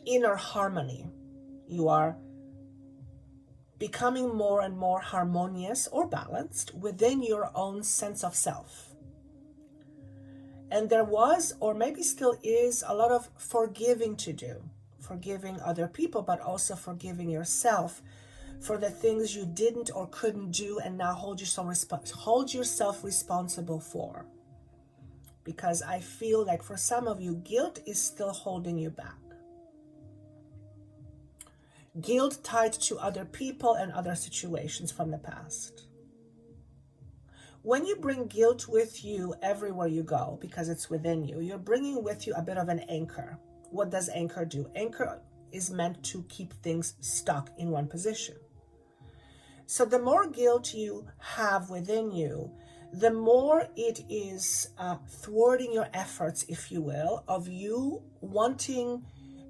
inner harmony. You are becoming more and more harmonious or balanced within your own sense of self. And there was, or maybe still is, a lot of forgiving to do. Forgiving other people, but also forgiving yourself for the things you didn't or couldn't do and now hold yourself responsible for. Because I feel like for some of you, guilt is still holding you back. Guilt tied to other people and other situations from the past. When you bring guilt with you everywhere you go, because it's within you, you're bringing with you a bit of an anchor. What does anchor do? Anchor is meant to keep things stuck in one position. So the more guilt you have within you, the more it is thwarting your efforts, if you will, of you wanting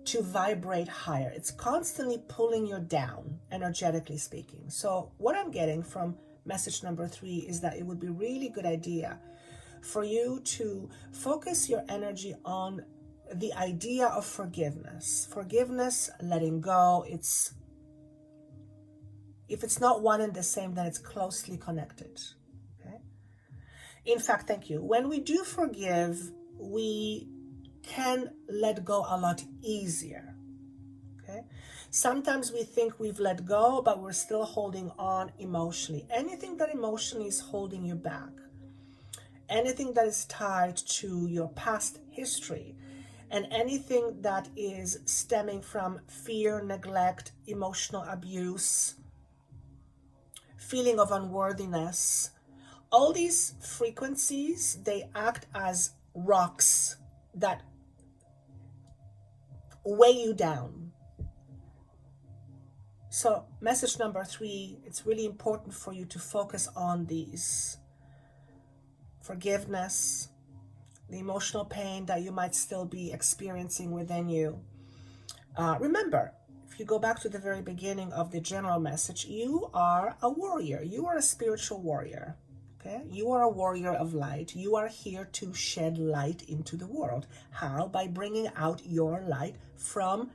to vibrate higher. It's constantly pulling you down, energetically speaking. So what I'm getting from message number 3 is that it would be a really good idea for you to focus your energy on the idea of forgiveness. Forgiveness, letting go, if it's not one and the same, then it's closely connected. Okay? In fact, thank you. When we do forgive, we can let go a lot easier. Okay? Sometimes we think we've let go, but we're still holding on emotionally. Anything that emotionally is holding you back, anything that is tied to your past history, and anything that is stemming from fear, neglect, emotional abuse, feeling of unworthiness, all these frequencies, they act as rocks that weigh you down. So message number 3, it's really important for you to focus on these. Forgiveness, the emotional pain that you might still be experiencing within you. Remember, if you go back to the very beginning of the general message, you are a warrior. You are a spiritual warrior. Okay? You are a warrior of light. You are here to shed light into the world. How? By bringing out your light from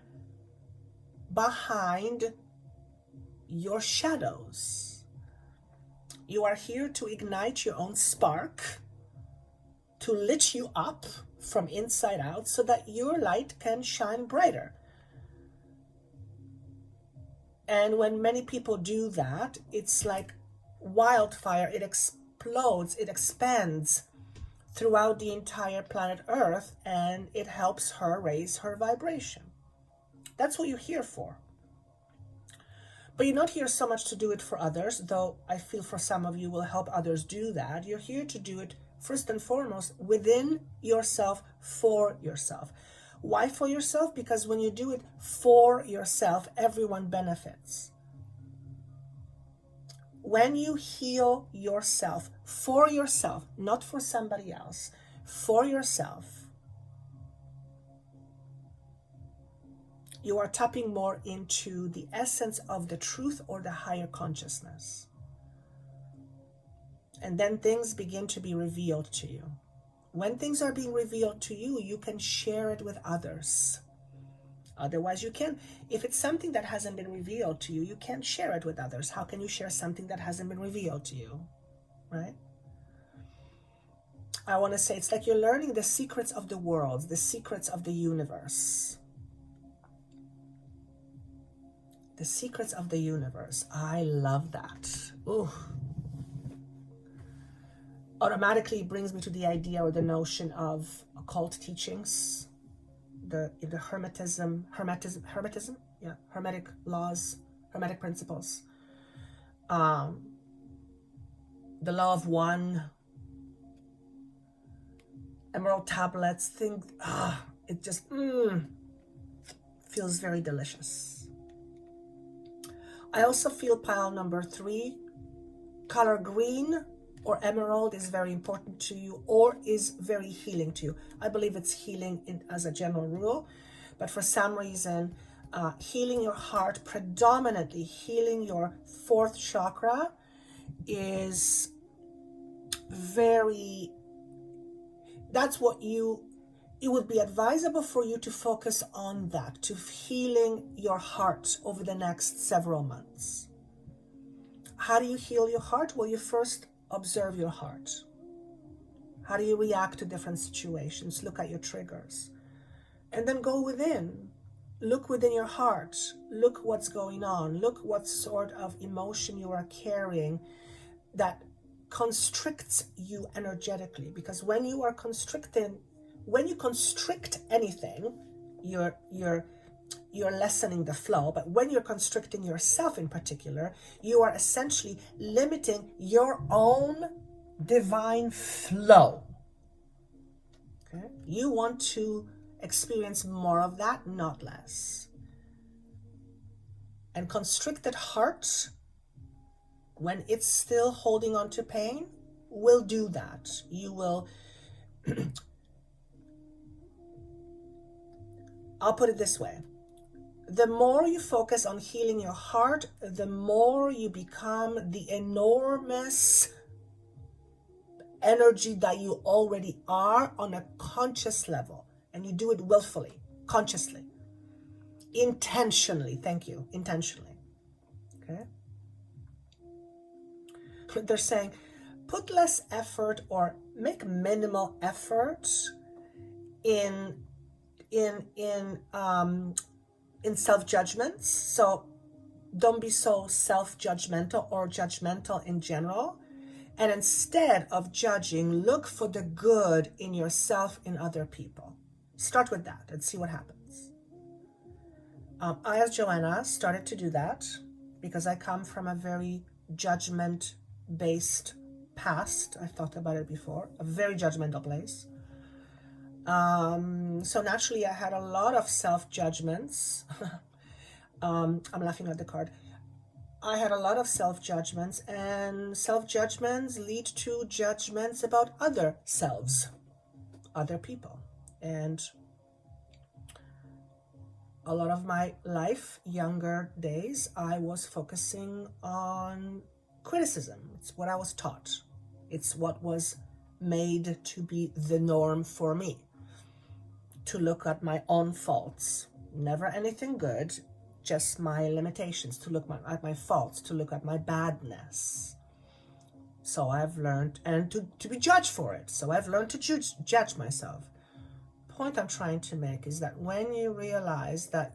behind your shadows. You are here to ignite your own spark, to lit you up from inside out so that your light can shine brighter. And when many people do that, it's like wildfire. It explodes, it expands throughout the entire planet Earth, and it helps her raise her vibration. That's what you're here for. But you're not here so much to do it for others, though I feel for some of you will help others do that. You're here to do it first and foremost within yourself, for yourself. Why for yourself? Because when you do it for yourself, everyone benefits. When you heal yourself, for yourself, not for somebody else, for yourself, you are tapping more into the essence of the truth or the higher consciousness. And then things begin to be revealed to you. When things are being revealed to you, you can share it with others. Otherwise, you can't. If it's something that hasn't been revealed to you, you can't share it with others. How can you share something that hasn't been revealed to you, right? I want to say it's like you're learning the secrets of the world, the secrets of the universe. The secrets of the universe. I love that. Ooh. Automatically brings me to the idea or the notion of occult teachings, the hermetic laws, hermetic principles, the law of one, emerald tablets. It just feels very delicious. I also feel pile number 3, color green or emerald is very important to you or is very healing to you. I believe it's healing as a general rule, but for some reason, healing your heart, predominantly healing your fourth chakra, is very, that's what it would be advisable for you to focus on that, to healing your heart over the next several months. How do you heal your heart? Well, you first observe your heart. How do you react to different situations? Look at your triggers. And then go within. Look within your heart. Look what's going on. Look what sort of emotion you are carrying that constricts you energetically. Because when you are constricted, when you constrict anything, you're lessening the flow. But when you're constricting yourself in particular, you are essentially limiting your own divine flow. Okay? You want to experience more of that, not less. And constricted heart, when it's still holding on to pain, will do that. You will I'll put it this way. The more you focus on healing your heart, the more you become the enormous energy that you already are on a conscious level. And you do it willfully, consciously, intentionally. Thank you. Intentionally. Okay? They're saying, put less effort or make minimal effort in self-judgments. So don't be so self-judgmental or judgmental in general. And instead of judging, look for the good in yourself and other people. Start with that and see what happens. I, as Joanna, started to do that because I come from a very judgment-based past. I've talked about it before, a very judgmental place. So naturally, I had a lot of self-judgments. I'm laughing at the card. I had a lot of self-judgments, and self-judgments lead to judgments about other selves, other people. And a lot of my life, younger days, I was focusing on criticism. It's what I was taught. It's what was made to be the norm for me. To look at my own faults. Never anything good, just my limitations. To look at my faults, to look at my badness. So I've learned, and to be judged for it. So I've learned to judge myself. Point I'm trying to make is that when you realize that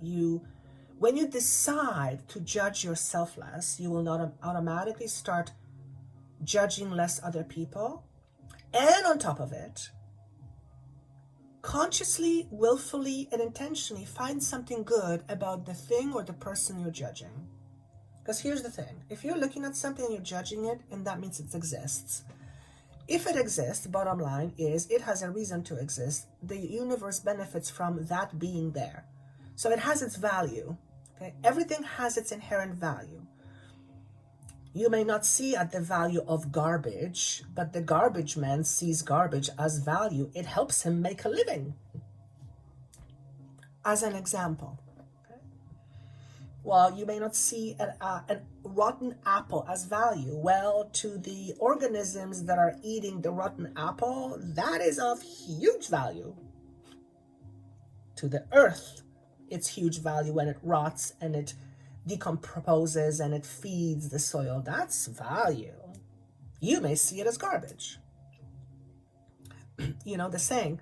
when you decide to judge yourself less, you will not automatically start judging less other people. And on top of it, consciously, willfully, and intentionally find something good about the thing or the person you're judging. Because here's the thing. If you're looking at something and you're judging it, and that means it exists. If it exists, bottom line is it has a reason to exist. The universe benefits from that being there. So it has its value. Okay? Everything has its inherent value. You may not see at the value of garbage, but the garbage man sees garbage as value. It helps him make a living. As an example. Okay? Well, you may not see a rotten apple as value. Well, to the organisms that are eating the rotten apple, that is of huge value. To the earth, it's huge value when it rots and it decomposes and it feeds the soil. That's value. You may see it as garbage. You know the saying,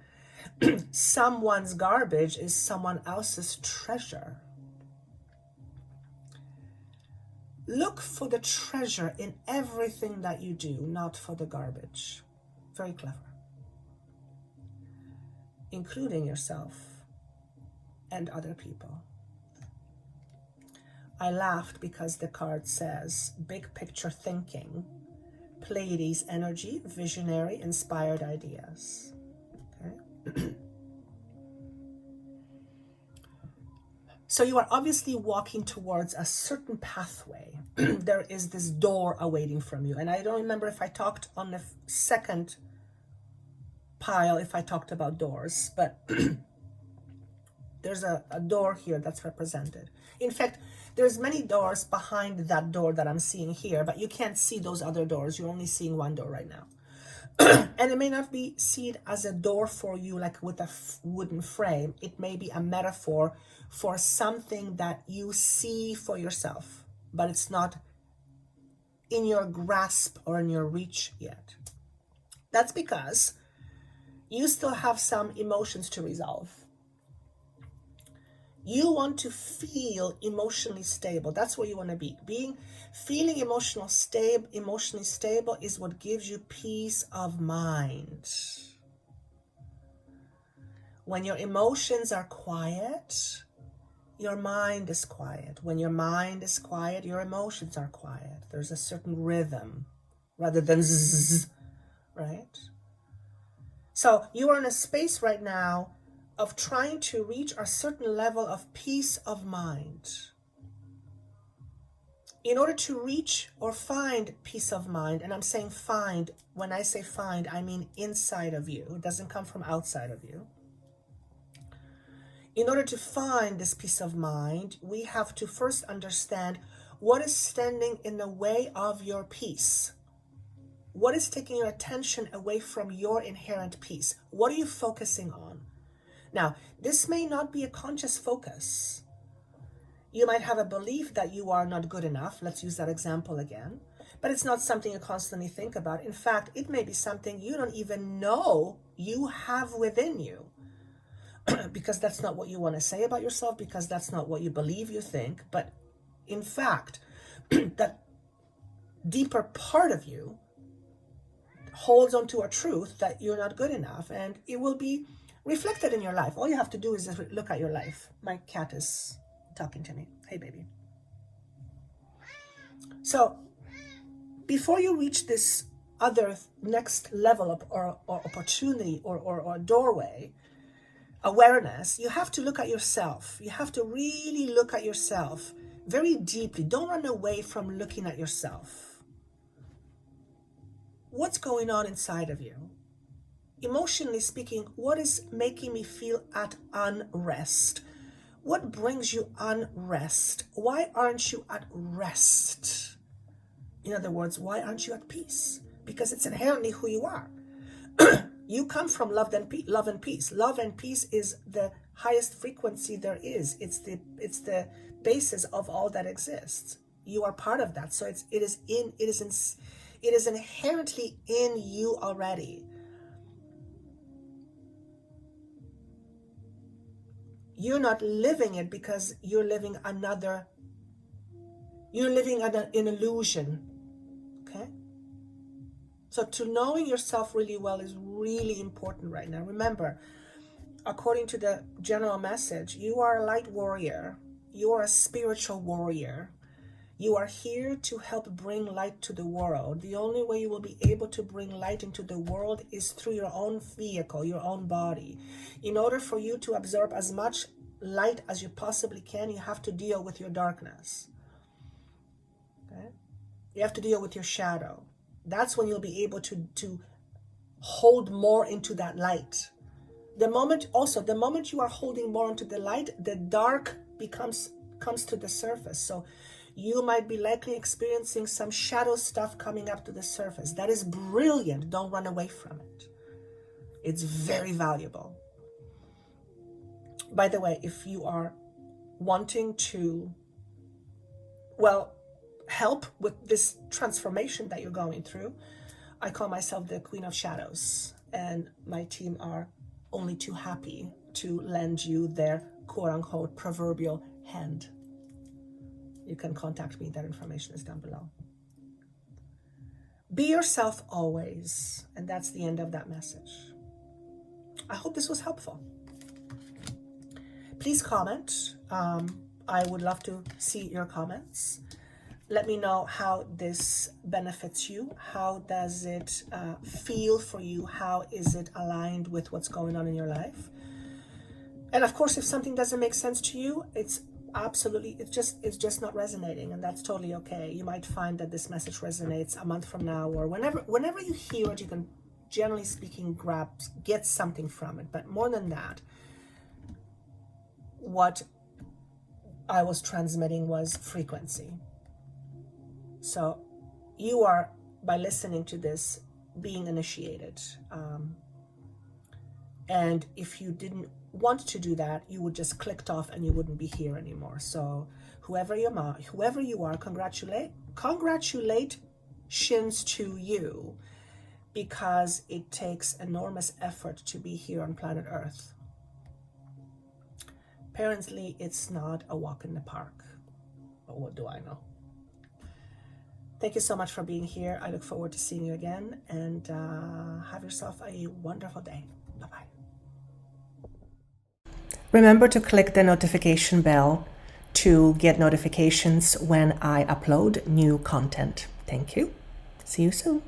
someone's garbage is someone else's treasure. Look for the treasure in everything that you do, not for the garbage. Very clever. Including yourself and other people. I laughed because the card says big picture thinking, Pleiades energy, visionary, inspired ideas. Okay. So you are obviously walking towards a certain pathway. There is this door awaiting from you. And I don't remember if I talked on the second pile, if I talked about doors, but There's a door here that's represented. In fact, there's many doors behind that door that I'm seeing here, but you can't see those other doors. You're only seeing one door right now. And it may not be seen as a door for you, like with a wooden frame. It may be a metaphor for something that you see for yourself, but it's not in your grasp or in your reach yet. That's because you still have some emotions to resolve. You want to feel emotionally stable. That's where you want to be. Feeling emotionally stable is what gives you peace of mind. When your emotions are quiet, your mind is quiet. When your mind is quiet, your emotions are quiet. There's a certain rhythm rather than zzz, right? So you are in a space right now of trying to reach a certain level of peace of mind. In order to reach or find peace of mind, and I'm saying find, when I say find, I mean inside of you. It doesn't come from outside of you. In order to find this peace of mind, we have to first understand what is standing in the way of your peace. What is taking your attention away from your inherent peace? What are you focusing on? Now, this may not be a conscious focus. You might have a belief that you are not good enough. Let's use that example again. But it's not something you constantly think about. In fact, it may be something you don't even know you have within you. Because that's not what you want to say about yourself, because that's not what you believe you think. But in fact, that deeper part of you holds on to a truth that you're not good enough, and it will be reflected in your life. All you have to do is just look at your life. My cat is talking to me. Hey, baby. So before you reach this other next level of, or opportunity or doorway, awareness, you have to look at yourself. You have to really look at yourself very deeply. Don't run away from looking at yourself. What's going on inside of you? Emotionally speaking, what is making me feel at unrest? What brings you unrest? Why aren't you at rest? In other words, why aren't you at peace? Because it's inherently who you are. You come from love and peace. Love and peace is the highest frequency there is. It's the basis of all that exists. You are part of that. So it is inherently in you already. You're not living it because you're living an illusion. Okay? So to knowing yourself really well is really important right now. Remember, according to the general message, you are a light warrior. You are a spiritual warrior. You are here to help bring light to the world. The only way you will be able to bring light into the world is through your own vehicle, your own body. In order for you to absorb as much light as you possibly can, you have to deal with your darkness. Okay? You have to deal with your shadow. That's when you'll be able to hold more into that light. The moment you are holding more into the light, the dark comes to the surface. So you might be likely experiencing some shadow stuff coming up to the surface. That is brilliant. Don't run away from it. It's very valuable. By the way, if you are wanting to, help with this transformation that you're going through, I call myself the Queen of Shadows, and my team are only too happy to lend you their quote-unquote proverbial hand. You can contact me. That information is down below. Be yourself always, and that's the end of that message. I hope this was helpful. Please comment. I would love to see your comments. Let me know how this benefits you. How does it feel for you? How is it aligned with what's going on in your life? And of course, if something doesn't make sense to you, it's just not resonating, and that's totally okay. You might find that this message resonates a month from now, or whenever you hear it, you can, generally speaking, get something from it. But more than that, what I was transmitting was frequency. So you are, by listening to this, being initiated. And if you didn't want to do that, you would just clicked off and you wouldn't be here anymore. So whoever you are, congratulations to you, because it takes enormous effort to be here on planet Earth. Apparently, it's not a walk in the park, but what do I know? Thank you so much for being here. I look forward to seeing you again, and have yourself a wonderful day. Bye-bye. Remember to click the notification bell to get notifications when I upload new content. Thank you. See you soon.